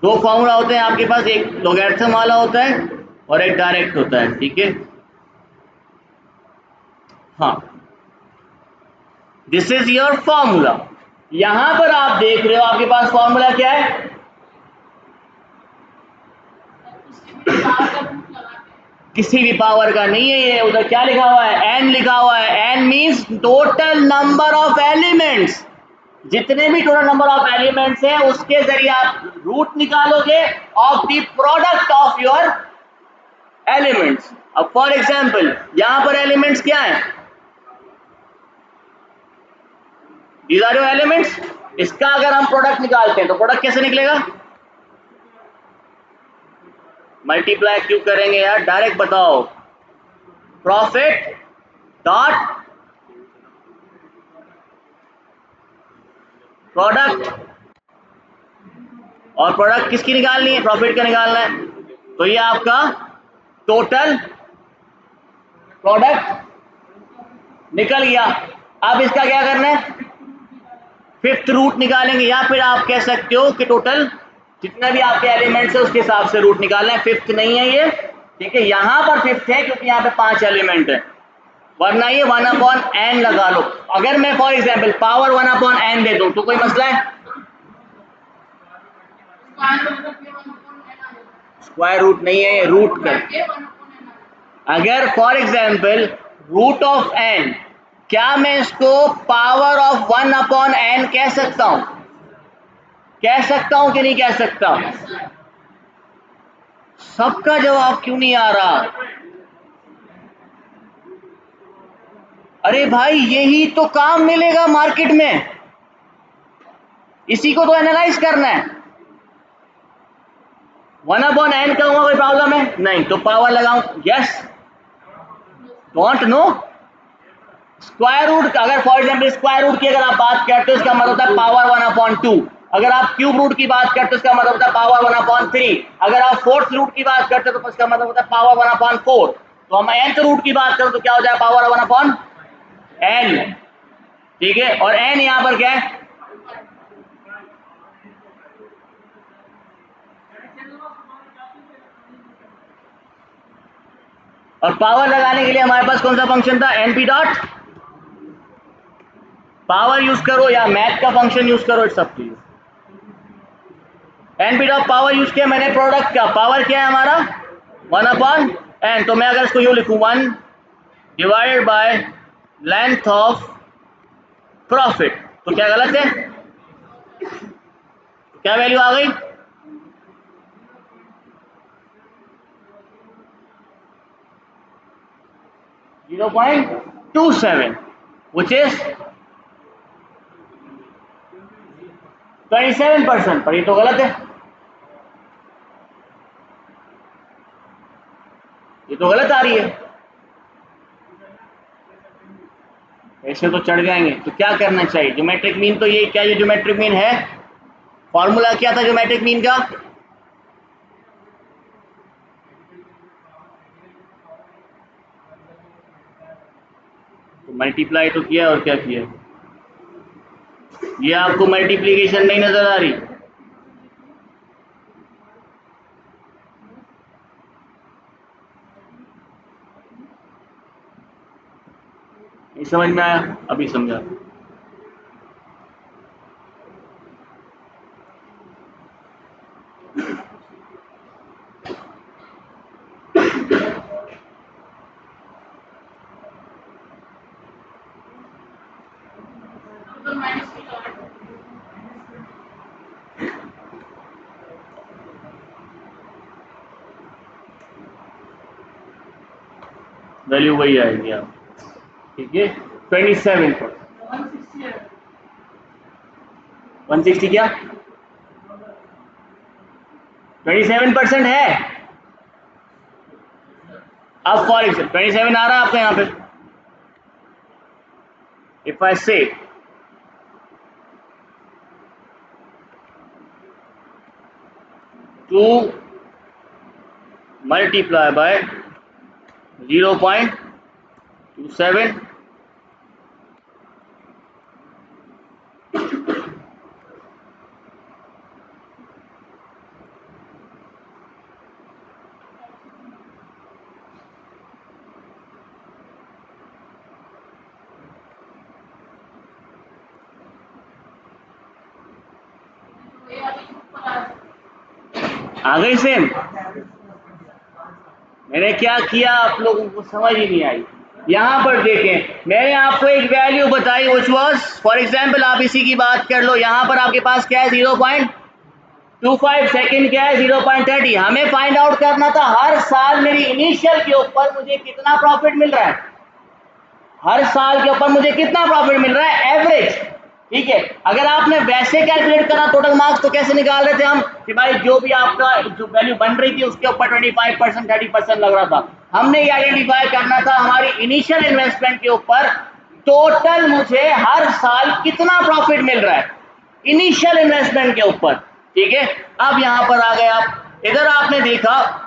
दो फॉर्मूला होते हैं आपके पास, एक लॉगरिथम वाला होता है और एक डायरेक्ट होता है, ठीक है। हाँ, दिस इज योर फॉर्मूला। यहां पर आप देख रहे हो आपके पास फॉर्मूला क्या है, किसी भी पावर का नहीं है ये, उधर क्या लिखा हुआ है, एन लिखा हुआ है। N means total number of elements, जितने भी टोटल नंबर ऑफ एलिमेंट्स हैं उसके जरिए आप रूट निकालोगे of the product of your elements. अब फॉर एग्जांपल यहां पर एलिमेंट्स क्या है, दीज आर योर एलिमेंट्स। इसका अगर हम प्रोडक्ट निकालते हैं तो प्रोडक्ट कैसे निकलेगा, मल्टीप्लाई क्यों करेंगे यार, डायरेक्ट बताओ, प्रॉफिट डॉट प्रोडक्ट, और प्रोडक्ट किसकी निकालनी है, प्रॉफिट का निकालना है। तो ये आपका टोटल प्रोडक्ट निकल गया। अब इसका क्या करना है, फिफ्थ रूट निकालेंगे, या फिर आप कह सकते हो कि टोटल जितने भी आपके एलिमेंट्स है उसके हिसाब से रूट निकालना है। फिफ्थ नहीं है ये, ठीक है, यहां पर फिफ्थ है क्योंकि यहाँ पे 5 एलिमेंट है, वरना ये 1/n लगा लो। अगर मैं फॉर एग्जांपल पावर 1/n दे दूं तो कोई मसला है, स्क्वायर रूट नहीं है, रूट कर। अगर for example root of n, क्या मैं इसको पावर ऑफ 1/n कह सकता हूं, कह सकता हूं कि नहीं कह सकता। सबका जवाब क्यों नहीं आ रहा, अरे भाई यही तो काम मिलेगा मार्केट में, इसी को तो एनालाइज करना है। 1/n कहूंगा कोई प्रॉब्लम है नहीं, तो पावर लगाऊं, yes, don't know. Square root, अगर फॉर एग्जांपल स्क्वायर रूट की अगर आप बात करते हो इसका मतलब होता है पावर 1/2। अगर आप क्यूब रूट की बात करते हो इसका मतलब होता है पावर 1/3। अगर आप फोर्थ रूट की बात करते हो तो इसका मतलब होता है पावर 1/4। तो हम nth रूट की बात करें तो क्या हो जाए, पावर 1/n, ठीक है। और n यहां पर क्या है, और पावर लगाने के लिए हमारे पास कौन सा फंक्शन था, np डॉट पावर यूज करो या मैथ का फंक्शन यूज करो, it's up to you. np dot power use किया मैंने, प्रोडक्ट का पावर क्या है हमारा 1/n। तो मैं अगर इसको यूं लिखूं 1 divided by length of profit, तो क्या गलत है, क्या वैल्यू आ गई, 0.27 which is 27%। पर ये तो गलत है, ये तो गलत आ रही है, ऐसे तो चढ़ जाएंगे। तो क्या करना चाहिए, ज्योमेट्रिक मीन, तो ये क्या, ये ज्योमेट्रिक मीन है, फॉर्मूला क्या था ज्योमेट्रिक मीन का, तो मल्टीप्लाई तो किया और क्या किया, ये आपको मल्टीप्लीकेशन नहीं नजर आ रही, नहीं समझ में आया, अभी समझा। वैल्यू वही आएगी आप, ठीक है, 27 पर 160 क्या 27% है। अब फॉर एग्जाम्पल 27 आ रहा है आपको यहाँ पे, इफ आई से टू मल्टीप्लाई बाय 0.27, आ गई सेम? मैंने क्या किया आप लोगों को समझ ही नहीं आई। यहाँ पर देखें, मैंने आपको एक वैल्यू बताई विच वाज, फॉर एग्जांपल आप इसी की बात कर लो, यहाँ पर आपके पास क्या है 0.25, सेकंड क्या है 0.30। हमें फाइंड आउट करना था हर साल मेरी इनिशियल के ऊपर मुझे कितना प्रॉफिट मिल रहा है, हर साल के ऊपर मुझे कितना प्रॉफिट मिल रहा है एवरेज। ठीक है, अगर आपने वैसे कैलकुलेट करा टोटल मार्क्स तो कैसे निकाल रहे थे हम कि भाई जो भी आपका जो वैल्यू बन रही थी उसके ऊपर 25% 30% लग रहा था। हमने ये आइडेंटिफाई करना था हमारी इनिशियल इन्वेस्टमेंट के ऊपर टोटल मुझे हर साल कितना प्रॉफिट मिल रहा है इनिशियल इन्वेस्टमेंट के ऊपर। ठीक है, अब यहां पर आ गए आप, इधर आपने देखा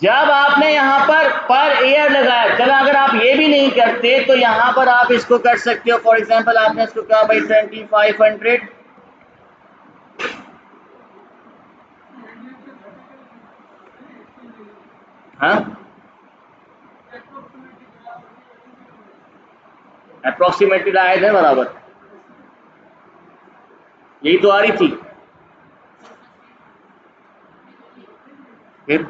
जब आपने यहाँ पर ईयर लगाया, चलो अगर आप ये भी नहीं करते तो यहाँ पर आप इसको कर सकते हो। फॉर एग्जांपल आपने इसको कहा भाई 2500, हाँ अप्रोक्सीमेटली लाए थे बराबर, यही तो आ रही थी। फिर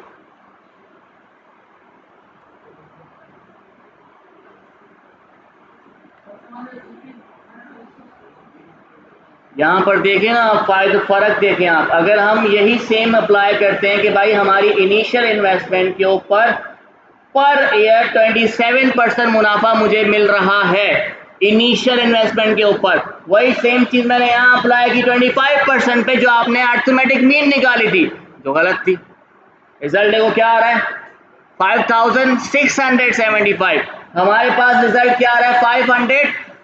यहाँ पर देखें ना आप, फर्क देखें आप, अगर हम यही सेम अप्लाई करते हैं कि भाई हमारी इनिशियल इन्वेस्टमेंट के ऊपर पर ईयर 27% मुनाफा मुझे मिल रहा है इनिशियल इन्वेस्टमेंट के ऊपर, वही सेम चीज मैंने यहाँ अप्लाई की 25% पे जो आपने अर्थमेटिक मीन निकाली थी जो गलत थी। रिजल्ट देखो क्या आ रहा है 5675। हमारे पास रिजल्ट क्या आ रहा है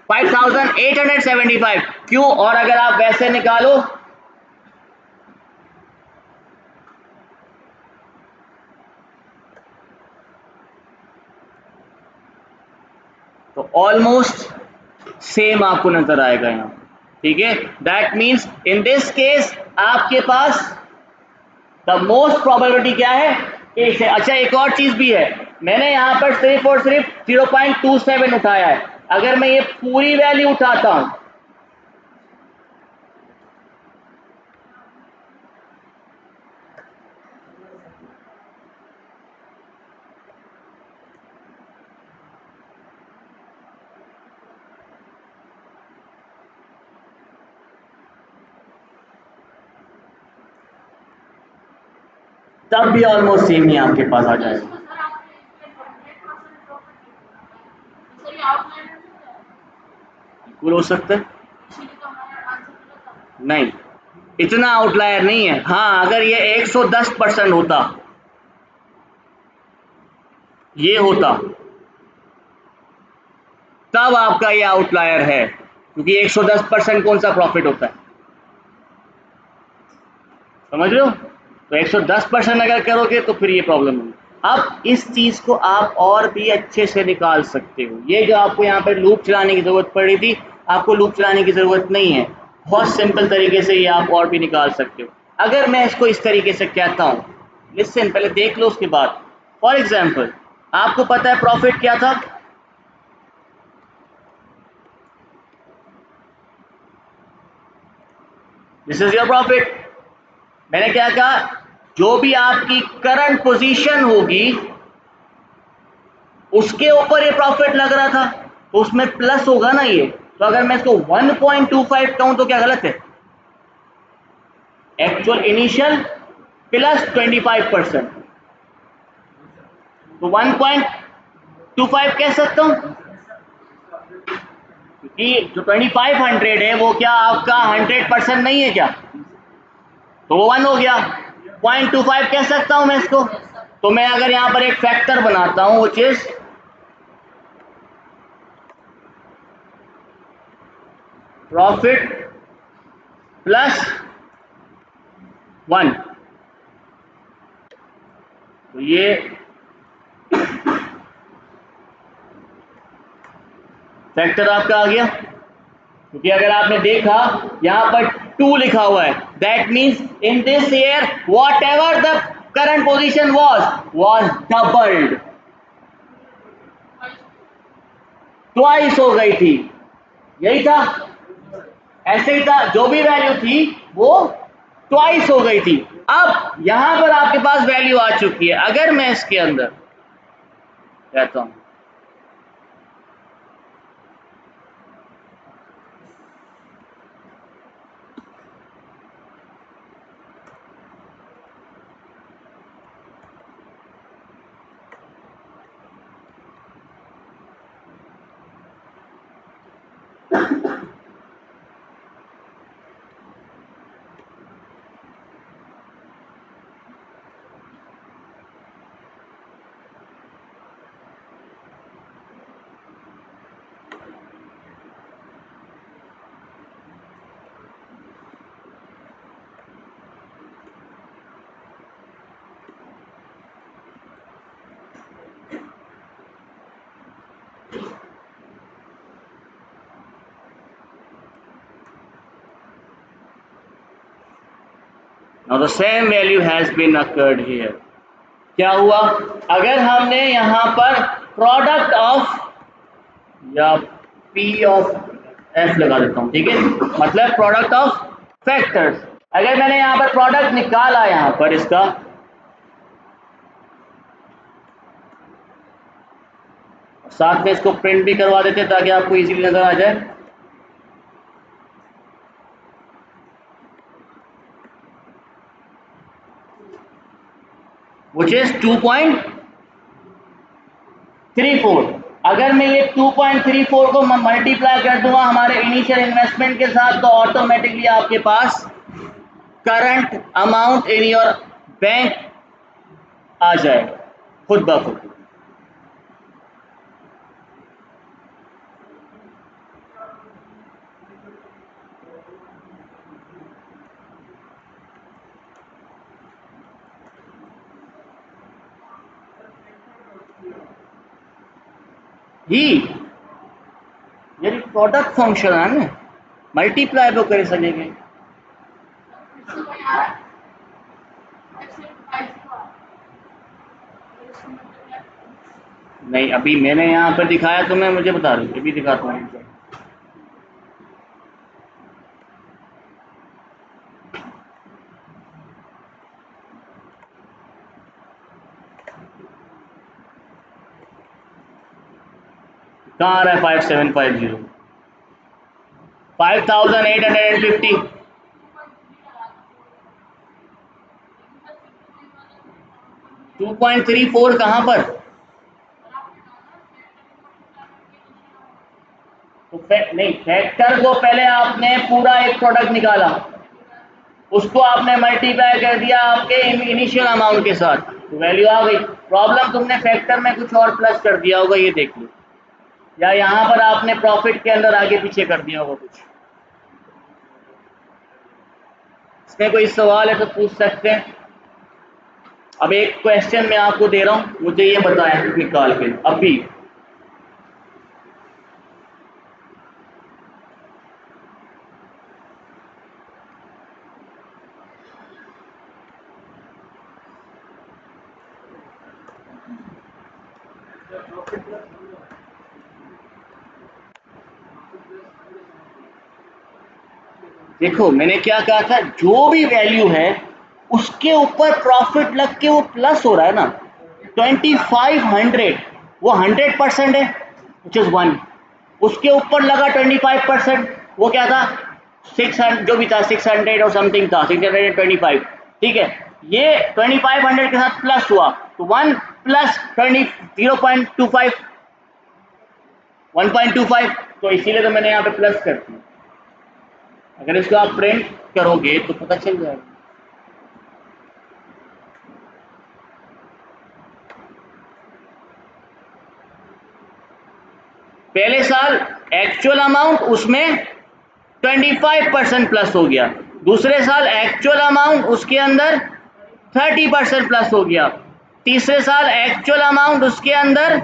5875। क्यों? और अगर आप वैसे निकालो तो ऑलमोस्ट सेम आपको नजर आएगा यहाँ। ठीक है, that means in this case आपके पास द मोस्ट प्रोबेबिलिटी क्या है एक से। अच्छा एक और चीज भी है, मैंने यहाँ पर सिर्फ और सिर्फ 0.27 उठाया है, अगर मैं ये पूरी वैल्यू उठाता हूं तब भी ऑलमोस्ट सेम ही आपके पास आ जाएगा। बिल्कुल हो सकता है, नहीं इतना आउटलायर नहीं है। हाँ अगर ये 110% होता, ये होता, तब आपका ये आउटलायर है, क्योंकि 110% कौन सा प्रॉफिट होता है, समझ रहे हो? तो 110% अगर करोगे तो फिर ये प्रॉब्लम होगी। अब इस चीज को आप और भी अच्छे से निकाल सकते हो। ये जो आपको यहाँ पर लूप चलाने की जरूरत पड़ी थी, आपको लूप चलाने की जरूरत नहीं है, बहुत सिंपल तरीके से ये आप और भी निकाल सकते हो। अगर मैं इसको इस तरीके से कहता हूँ, लिसन पहले देख लो उसके बाद। फॉर एग्जाम्पल आपको पता है प्रॉफिट क्या था, दिस इज योर प्रॉफिट। मैंने क्या कहा, जो भी आपकी करंट पोजीशन होगी उसके ऊपर ये प्रॉफिट लग रहा था, तो उसमें प्लस होगा ना ये। तो अगर मैं इसको 1.25 कहूं तो क्या गलत है? एक्चुअल इनिशियल प्लस 25%, तो 1.25 कह सकता हूं, क्योंकि जो 2500 है वो क्या आपका 100% नहीं है क्या, तो वो 1 हो गया। 0.25 कह सकता हूं मैं इसको। तो मैं अगर यहां पर एक फैक्टर बनाता हूं वो चीज प्रॉफिट प्लस 1, तो ये फैक्टर आपका आ गया। क्योंकि अगर आपने देखा यहां पर 2 लिखा हुआ है, that means in this year what ever the current position was doubled, twice हो गई थी, यही था। ऐसे ही था, जो भी वैल्यू थी वो ट्वाइस हो गई थी। अब यहां पर आपके पास वैल्यू आ चुकी है। अगर मैं इसके अंदर कहता हूं now the same value has been occurred here। क्या हुआ, अगर हमने यहां पर प्रोडक्ट ऑफ या P ऑफ F लगा देता हूं, ठीक है, मतलब प्रोडक्ट ऑफ फैक्टर्स। अगर मैंने यहां पर प्रोडक्ट निकाला यहां पर इसका, साथ में इसको प्रिंट भी करवा देते ताकि आपको इजीली नजर आ जाए। which is 2.34। अगर मैं ये 2.34 को मल्टीप्लाई कर दूंगा हमारे इनिशियल इन्वेस्टमेंट के साथ, तो ऑटोमेटिकली आपके पास current amount in your bank आ जाएगा खुद ब खुद। ही यानी प्रोडक्ट फंक्शन है ना, मल्टीप्लाई तो कर सकेंगे। नहीं, अभी मैंने यहाँ पर दिखाया तो मैं मुझे बता दूँ, अभी दिखाता हूँ। कहाँ आ रहा है 5750 5850 2.34 कहाँ पर? तो नहीं, फैक्टर को पहले आपने पूरा एक प्रोडक्ट निकाला, उसको आपने मल्टीप्लाई कर दिया आपके इनिशियल अमाउंट के साथ, तो वैल्यू आ गई। प्रॉब्लम तुमने फैक्टर में कुछ और प्लस कर दिया होगा, ये देख लो, या यहाँ पर आपने प्रॉफिट के अंदर आगे पीछे कर दिया होगा कुछ। इसमें कोई सवाल है तो पूछ सकते हैं। अब एक क्वेश्चन मैं आपको दे रहा हूँ, मुझे ये बताएं निकाल के अभी। देखो मैंने क्या कहा था, जो भी वैल्यू है उसके ऊपर प्रॉफिट लग के वो प्लस हो रहा है ना। 2500 वो 100% है, विच इज 1। उसके ऊपर लगा 25%, वो क्या था 600, जो भी था 600 और समथिंग था, 625, ठीक है। ये 2500 के साथ प्लस हुआ तो 1 प्लस 0.25 1.25, तो इसीलिए तो मैंने यहाँ पे प्लस कर दिया। अगर इसको आप प्रिंट करोगे तो पता चल जाएगा। पहले साल एक्चुअल अमाउंट उसमें 25% प्लस हो गया, दूसरे साल एक्चुअल अमाउंट उसके अंदर 30% प्लस हो गया, तीसरे साल एक्चुअल अमाउंट उसके अंदर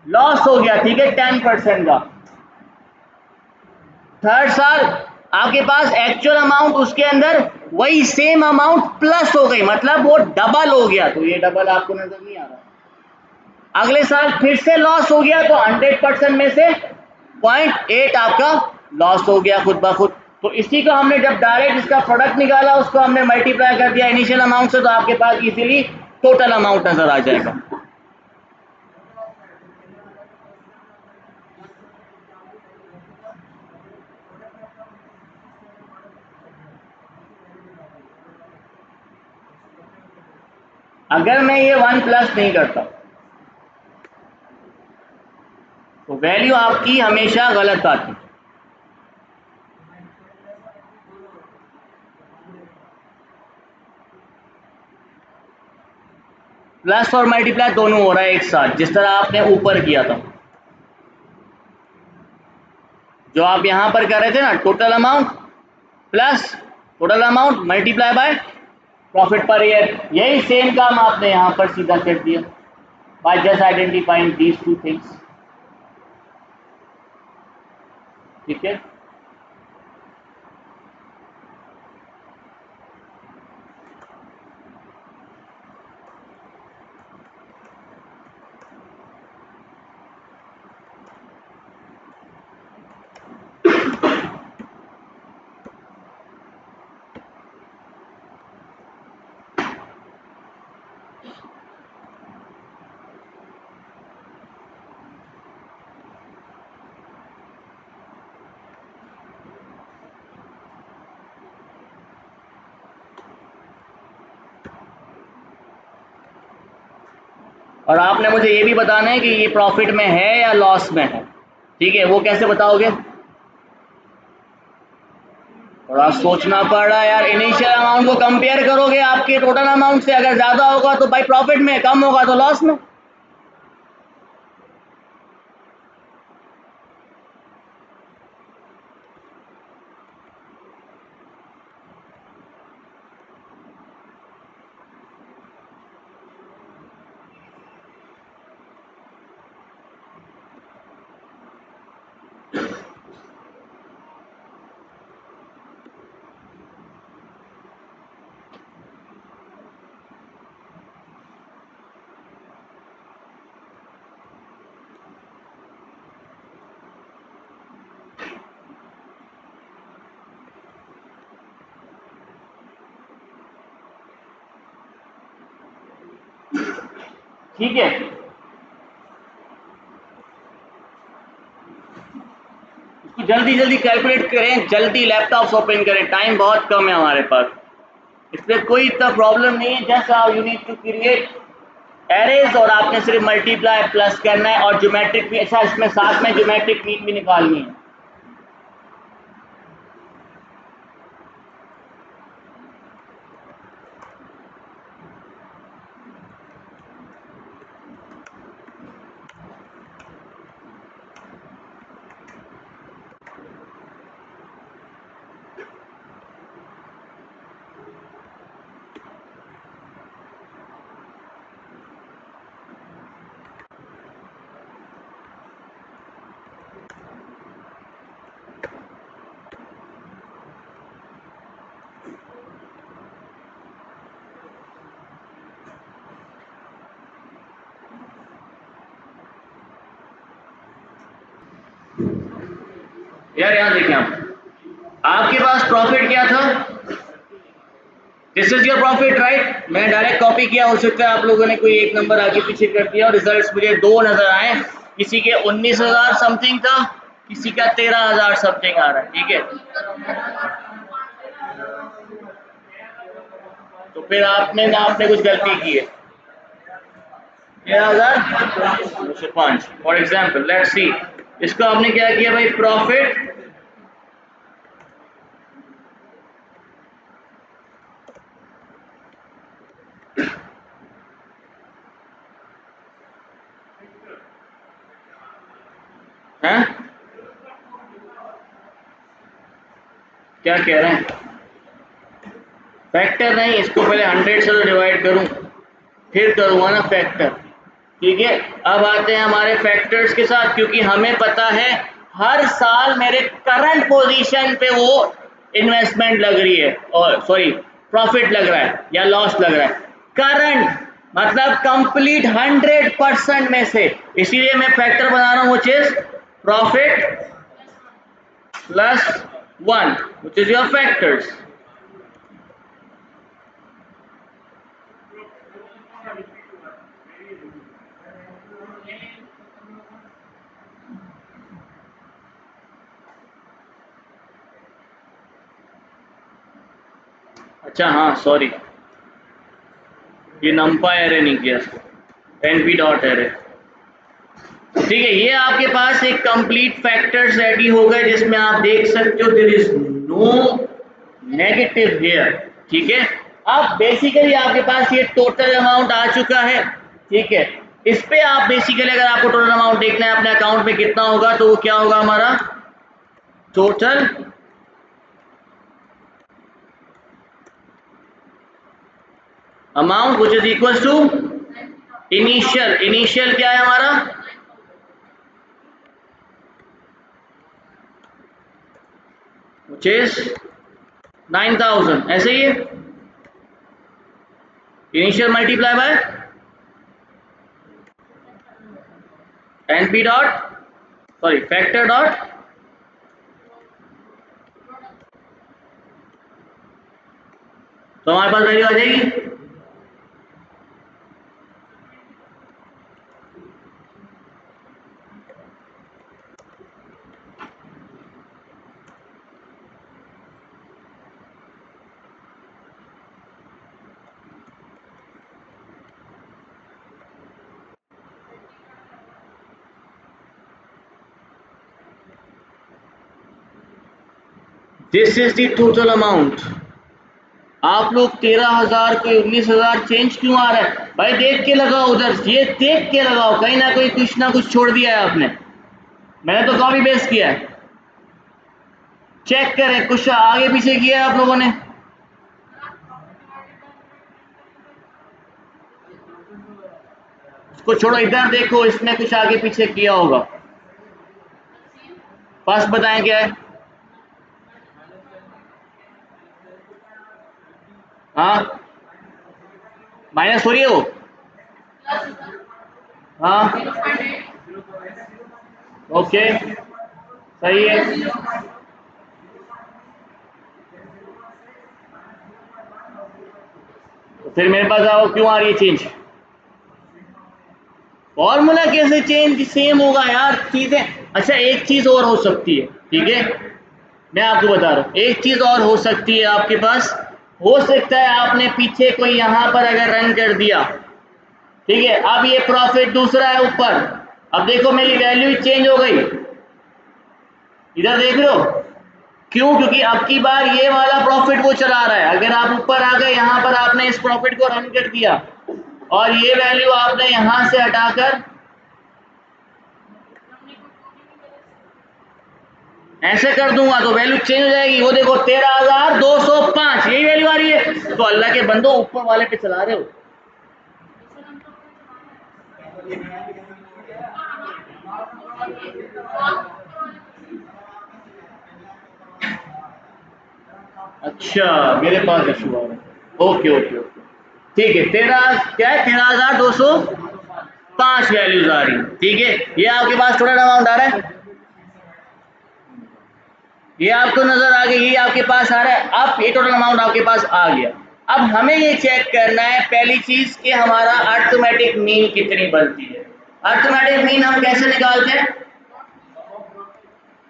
लॉस हो गया, ठीक है 10% का। थर्ड साल आपके पास एक्चुअल अमाउंट उसके अंदर वही सेम अमाउंट प्लस हो गई, मतलब वो डबल हो गया, तो ये डबल आपको नजर नहीं आ रहा। अगले साल फिर से लॉस हो गया तो 100% में से 0.8 आपका लॉस हो गया खुद ब खुद। तो इसी को हमने जब डायरेक्ट इसका प्रोडक्ट निकाला उसको हमने मल्टीप्लाई कर दिया इनिशियल अमाउंट से, तो आपके पास इजीली टोटल अमाउंट नजर आ जाएगा। अगर मैं ये 1 प्लस नहीं करता तो वैल्यू आपकी हमेशा गलत आती। प्लस और मल्टीप्लाई दोनों हो रहा है एक साथ, जिस तरह आपने ऊपर किया था, जो आप यहां पर कर रहे थे ना, total amount plus total amount multiply by profit per year, यही सेम काम आपने यहां पर सीधा कर दिया by just identifying these two things. ठीक है, और आपने मुझे ये भी बताना है कि ये प्रॉफिट में है या लॉस में है। ठीक है, वो कैसे बताओगे? थोड़ा सोचना पड़ रहा है यार। इनिशियल अमाउंट को कंपेयर करोगे आपके टोटल अमाउंट से, अगर ज्यादा होगा तो भाई प्रॉफिट में, कम होगा तो लॉस में। ठीक है, इसको जल्दी जल्दी कैलकुलेट करें, जल्दी लैपटॉप ओपन करें, टाइम बहुत कम है हमारे पास, इसमें कोई इतना प्रॉब्लम नहीं है। Just how you need to create arrays और आपने सिर्फ मल्टीप्लाई प्लस करना है और ज्योमेट्रिक भी, अच्छा इसमें साथ में ज्योमेट्रिक मीन भी निकालनी है। यार यहाँ देखिए, आपके पास प्रॉफिट क्या था? This is your profit right. मैंने डायरेक्ट कॉपी किया, हो सकता है आप लोगों ने कोई एक नंबर आगे पीछे कर दिया और रिजल्ट्स मुझे 2 नजर आए। किसी के 19,000 समथिंग था, किसी का 13,000 समथिंग आ रहा है। ठीक है, तो फिर आपने कुछ गलती की है। 13,005 फॉर एग्जाम्पल, लेट्स सी, इसको आपने क्या किया भाई, प्रॉफिट है, क्या कह रहे हैं? फैक्टर नहीं, इसको पहले 100 से तो डिवाइड करूं, फिर करूंगा ना फैक्टर। ठीक है, अब आते हैं हमारे फैक्टर्स के साथ, क्योंकि हमें पता है हर साल मेरे करंट पोजीशन पे वो इन्वेस्टमेंट लग रही है, और सॉरी प्रॉफिट लग रहा है या लॉस लग रहा है। करंट मतलब कंप्लीट 100% में से, इसीलिए मैं फैक्टर बना रहा हूं, which is profit plus 1, which is your factors. अच्छा हाँ सॉरी, ये नंपा एरे नहीं किया इसको, np डॉट एरे। ठीक है, ये आपके पास एक कंप्लीट फैक्टर्स रेडी हो गए जिसमें आप देख सकते हो there is no negative here. ठीक है, अब बेसिकली आपके पास ये टोटल अमाउंट आ चुका है। ठीक है, इस पे आप बेसिकली अगर आपको टोटल अमाउंट देखना है अपने अकाउंट में कितना होगा, तो वो क्या होगा हमारा total amount which is equal to initial क्या है हमारा, which is 9000, ऐसे ही है, initial multiply by np dot sorry factor dot तो हमारे पास वैल्यू आ जाएगी this is the total amount. आप लोग 13,000 को 19,000 चेंज क्यों आ रहा है भाई? देख के लगाओ, उधर ये देख के लगाओ, कहीं ना कोई कुछ ना कुछ छोड़ दिया है आपने। मैंने तो कॉपी पेस्ट किया है, चेक करें कुछ आगे पीछे किया है आप लोगों ने। उसको छोड़ो, इधर देखो, इसमें कुछ आगे पीछे किया होगा। फर्स्ट बताएं क्या है? हाँ माइनस हो रही है वो, हाँ ओके सही है। तो फिर मेरे पास आओ, क्यों आ रही है चेंज? फॉर्मूला कैसे चेंज सेम होगा यार, चीजें। अच्छा एक चीज और हो सकती है, ठीक है मैं आपको बता रहा हूँ, एक चीज और हो सकती है आपके पास। हो सकता है आपने पीछे कोई यहाँ पर अगर रन कर दिया, ठीक है, अब ये प्रॉफिट दूसरा है ऊपर, अब देखो मेरी वैल्यू चेंज हो गई, इधर देख लो क्यों? क्योंकि अब की बार ये वाला प्रॉफिट वो चला रहा है। अगर आप ऊपर आ गए, यहाँ पर आपने इस प्रॉफिट को रन कर दिया और ये वैल्यू आपने यहाँ से हटाकर ऐसे कर दूंगा तो वैल्यू चेंज हो जाएगी। वो देखो 13,205 यही वैल्यू आ रही है। तो अल्लाह के बंदो ऊपर वाले पे चला रहे हो। अच्छा मेरे पास इशू आ रहा है, ओके ओके ओके ठीक है। 13,205 वैल्यूज आ रही, ठीक है। ये आपके पास टोटल अमाउंट आ रहा है, ये आपको नजर आ गई, ये आपके पास आ रहा है। अब ये टोटल अमाउंट आपके पास आ गया। अब हमें ये चेक करना है पहली चीज कि हमारा अर्थमेटिक मीन कितनी बनती है। अर्थमेटिक मीन हम कैसे निकालते हैं?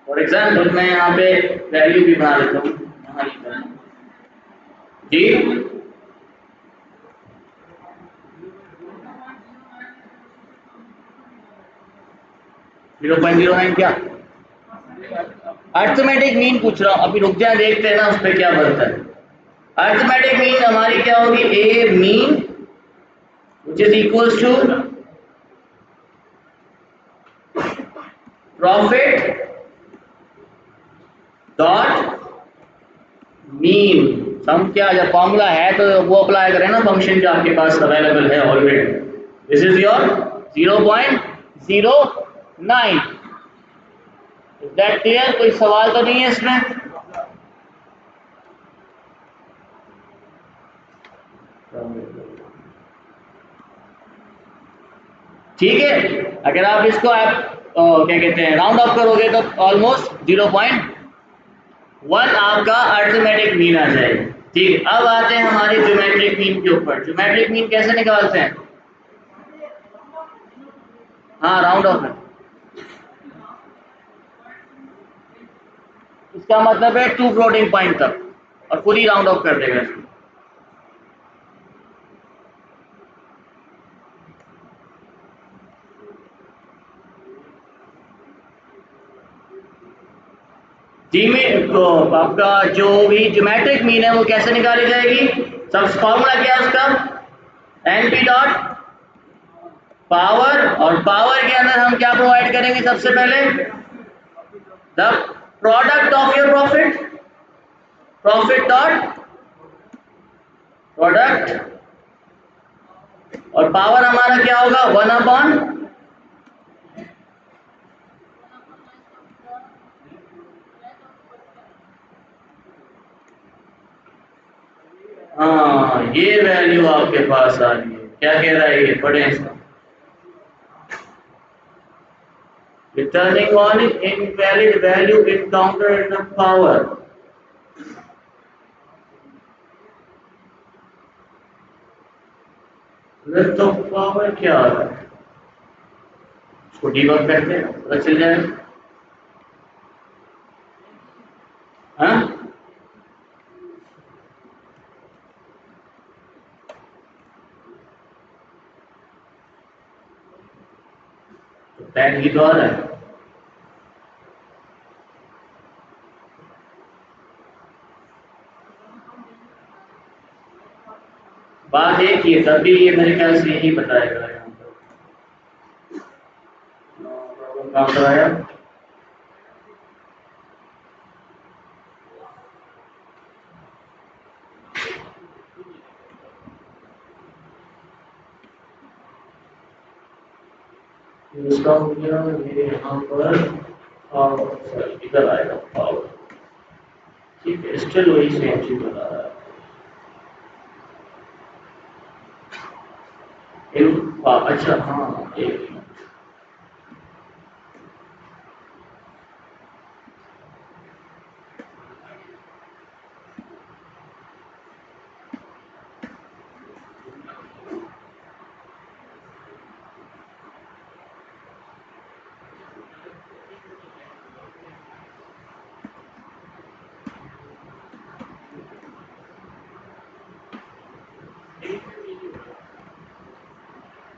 फॉर एग्जाम्पल मैं यहाँ पे वैल्यू भी बना लेता हूँ, यहाँ लिखता हूँ जी 0.09 क्या अर्थमेटिक मीन पूछ रहा हूँ। अभी रुक जाए, देखते हैं ना उस पर क्या बनता है। अर्थमेटिक मीन हमारी क्या होगी? A mean which is equals to profit dot mean. Sum क्या जब फॉर्मूला है तो वो अप्लाई करें ना, फंक्शन जो आपके पास अवेलेबल है already. This is your 0.09। Is that clear? कोई सवाल तो नहीं है इसमें? ठीक है, अगर आप इसको आप क्या कहते हैं राउंड ऑफ करोगे तो ऑलमोस्ट 0.09 1 आपका अर्थमेटिक मीन आ जाएगा। ठीक, अब आते हैं हमारे ज्योमेट्रिक मीन के ऊपर। ज्योमेट्रिक मीन कैसे निकालते हैं? हाँ, राउंड ऑफ है। इसका मतलब है 2 फ्लोटिंग पॉइंट तक, और पूरी राउंड ऑफ कर देगा इसको। तो आपका जो भी ज्योमेट्रिक मीन है वो कैसे निकाली जाएगी? सब फॉर्मूला क्या है उसका? एनपी डॉट पावर, और पावर के अंदर हम क्या प्रोवाइड करेंगे? सबसे पहले the product of your profit, profit dot product, और पावर हमारा क्या होगा? 1/, हाँ ये वैल्यू आपके पास आ रही है। क्या कह रहा है ये? पढ़े इसको। Returning on invalid value encountered in the power. तो पावर क्या आ रहा है? इसको डीबग करते हैं, पता चल जाएगा। हाँ, तो टैग ही तो आ रहा है। बात एक ही है, तभी ये मेरे ख्याल से यही बताएगा यहाँ पर। कहाँ पर आया? इसका हो गया मेरे यहाँ पर पावर, सॉरी इधर आएगा पावर। ठीक है, स्टिल वही सेम चीज बता रहा है। अच्छा हाँ, एक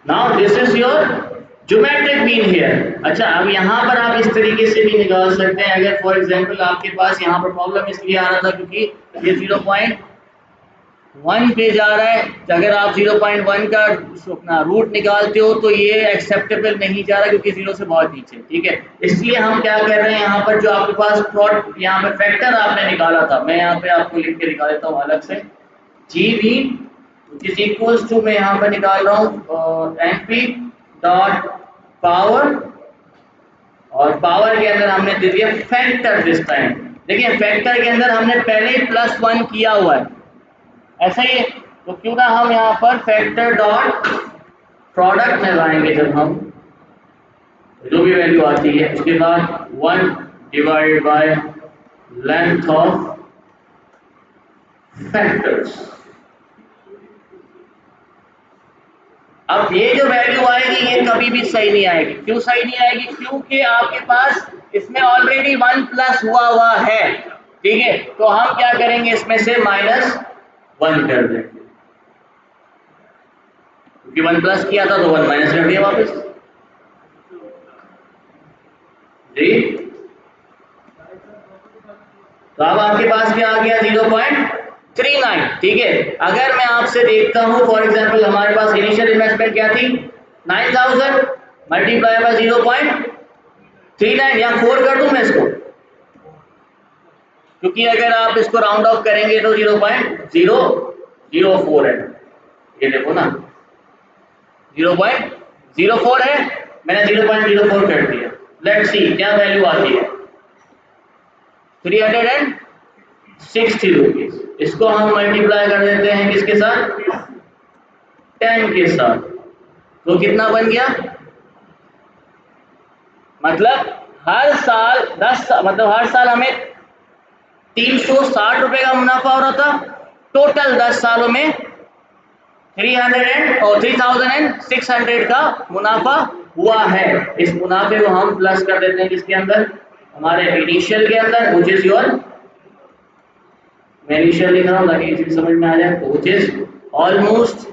now this is your geometric mean here. अच्छा, अब यहाँ पर आप इस तरीके से भी निकाल सकते हैं। अगर फॉर एग्जांपल आपके पास यहाँ पर प्रॉब्लम इसलिए आ रहा था क्योंकि ये 0.1 पे जा रहा है। अगर आप 0.1 का अपना रूट निकालते हो तो ये एक्सेप्टेबल नहीं जा रहा क्योंकि 0 से बहुत नीचे। ठीक है, इसलिए हम क्या कर रहे हैं, यहाँ पर जो आपके पास प्लॉट, यहाँ पर फैक्टर आपने निकाला था, मैं यहाँ पे आपको लिख के निकाल देता हूँ अलग से। G mean is equals to, मैं यहाँ पर निकाल रहा हूँ एनपी डॉट पावर, और पावर के अंदर हमने दे दिया फैक्टर दिस टाइम। देखिए फैक्टर के अंदर हमने पहले ही +1 किया हुआ है, ऐसा ही है। तो क्यों ना हम यहाँ पर फैक्टर डॉट प्रोडक्ट में लाएंगे, जब हम जो भी वैल्यू आती है उसके बाद 1 divide by length of factors. अब ये जो वैल्यू आएगी ये कभी भी सही नहीं आएगी। क्यों सही नहीं आएगी? क्योंकि आपके पास इसमें ऑलरेडी 1 प्लस हुआ है। ठीक है, तो हम क्या करेंगे, इसमें से -1 कर देंगे, क्योंकि 1 प्लस किया था तो 1 माइनस कर दिया वापस। जी, तो अब आपके पास क्या आ गया? 0.39। ठीक है, अगर मैं आपसे देखता हूं फॉर एग्जांपल हमारे पास इनिशियल इन्वेस्टमेंट क्या थी? 9000 मल्टीप्लाई बाय 0.39, या 4 कर दूं मैं इसको, क्योंकि अगर आप इसको राउंड ऑफ करेंगे तो 0.004 है। ये देखो ना 0.04 है, मैंने 0.04 कर दिया। लेट्स सी क्या वैल्यू आती है। 360 रुपीज। इसको हम मल्टीप्लाई कर देते हैं किसके साथ? 10 के साथ, तो कितना बन गया? मतलब हर साल 10, मतलब हर साल हमें 360 रुपए का मुनाफा हो रहा था, टोटल 10 सालों में 3600 का मुनाफा हुआ है। इस मुनाफे को हम प्लस कर देते हैं किसके अंदर, हमारे इनिशियल के अंदर, विच इज योर, मैं इनिशियल लिख रहा हूँ ताकि इसी समझ में आ जाए, विच इज ऑलमोस्ट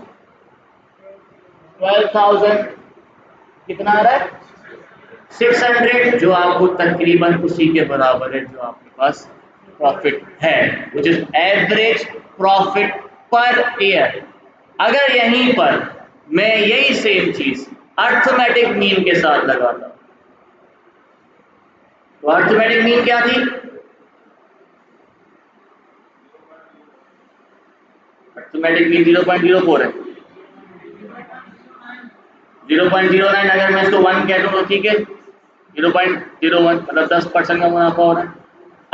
12,000, कितना आ रहा है 600, जो आपको तकरीबन उसी के बराबर है जो आपके पास प्रॉफिट है, which is average profit per year. अगर यहीं पर मैं यही सेम चीज अर्थमेटिक मीन के साथ लगाता, तो अर्थमेटिक मीन क्या थी, अर्थमेटिक मीन 0.04 है, 0.09, अगर मैं इसको 1 कह दूं तो ठीक है, 0.01 मतलब 10% का मुनाफा हो रहा है।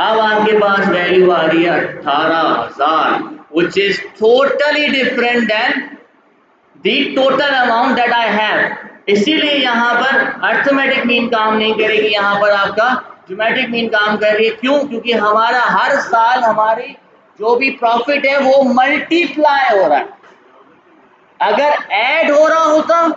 अब आपके पास वैल्यू आ रही है 18,000, which is totally different than the total amount that I have। इसीलिए यहाँ पर अर्थमेटिक मीन काम नहीं करेगी, यहाँ पर आपका ज्योमेट्रिक मीन काम कर रही है। क्यों? क्योंकि हमारा हर साल हमारी जो भी प्रॉफिट है वो मल्टीप्लाई हो रहा है। अगर ऐड हो रहा होता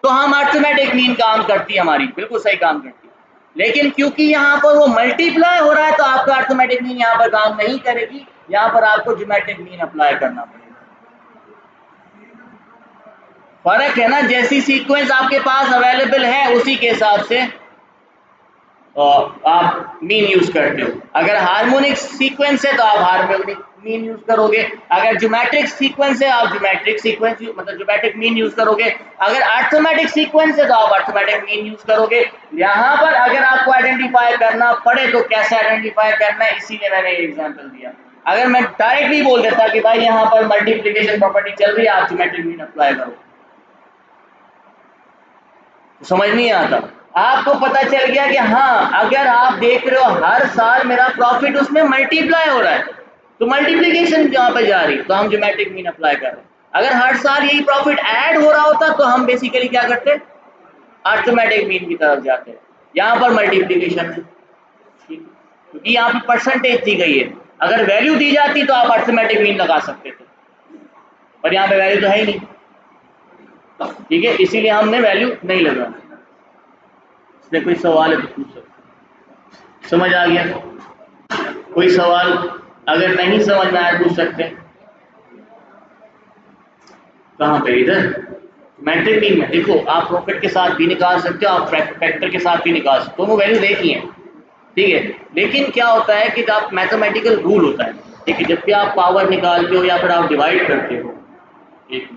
तो हम अर्थमेटिक मीन काम करती, हमारी बिल्कुल सही काम करती, लेकिन क्योंकि यहाँ पर वो मल्टीप्लाई हो रहा है तो आपका अर्थमेटिक मीन यहाँ पर काम नहीं करेगी, यहाँ पर आपको ज्योमेट्रिक मीन अप्लाई करना पड़ेगा। फर्क है ना, जैसी सीक्वेंस आपके पास अवेलेबल है उसी के हिसाब से आप मीन यूज करते हो। अगर हार्मोनिक सीक्वेंस है तो आप हार्मोनिक मीन यूज करोगे, अगर ज्योमेट्रिक सीक्वेंस है आप ज्योमेट्रिक सीक्वेंस मतलब ज्योमेट्रिक मीन यूज करोगे, अगर अर्थमेटिक सीक्वेंस है तो आप अर्थमेटिक मीन यूज करोगे। यहाँ पर अगर आपको आइडेंटिफाई करना पड़े तो कैसे आइडेंटिफाई करना है, इसीलिए मैंने ये एग्जांपल दिया। अगर मैं डायरेक्टली बोल देता कि भाई यहाँ पर मल्टीप्लिकेशन प्रॉपर्टी चल रही है, आप ज्योमेट्रिक मीन अप्लाई करो, तो समझ नहीं आता। आपको पता चल गया कि हाँ, अगर आप देख रहे हो हर साल मेरा प्रॉफिट उसमें मल्टीप्लाई हो रहा है, तो मल्टीप्लिकेशन जहाँ पे जा रही है तो हम ज्योमेट्रिक मीन अप्लाई कर रहे हैं। अगर हर साल यही प्रॉफिट ऐड हो रहा होता तो हम बेसिकली क्या करते, अर्थमेटिक मीन की तरफ जाते हैं। यहाँ पर मल्टीप्लिकेशन है, ठीक, क्योंकि यहाँ पर परसेंटेज दी गई है। अगर वैल्यू दी जाती तो आप अर्थमेटिक मीन लगा सकते थे, पर यहाँ पे वैल्यू तो है ही नहीं, ठीक है, इसीलिए हमने वैल्यू नहीं लगाया। इसमें कोई सवाल है तो पूछ सकते, समझ आ गया? कोई सवाल अगर नहीं समझ में आया पूछ सकते हैं। कहाँ पे? इधर मैट्रिक मीन में देखो, आप प्रॉफिट के साथ भी निकाल सकते हो, आप फैक्टर के साथ भी निकाल सकते हो, दोनों वैल्यू देखी है, ठीक है। लेकिन क्या होता है कि आप मैथमेटिकल रूल होता है, ठीक है, जब भी आप पावर निकालते हो या फिर आप डिवाइड करते हो, एक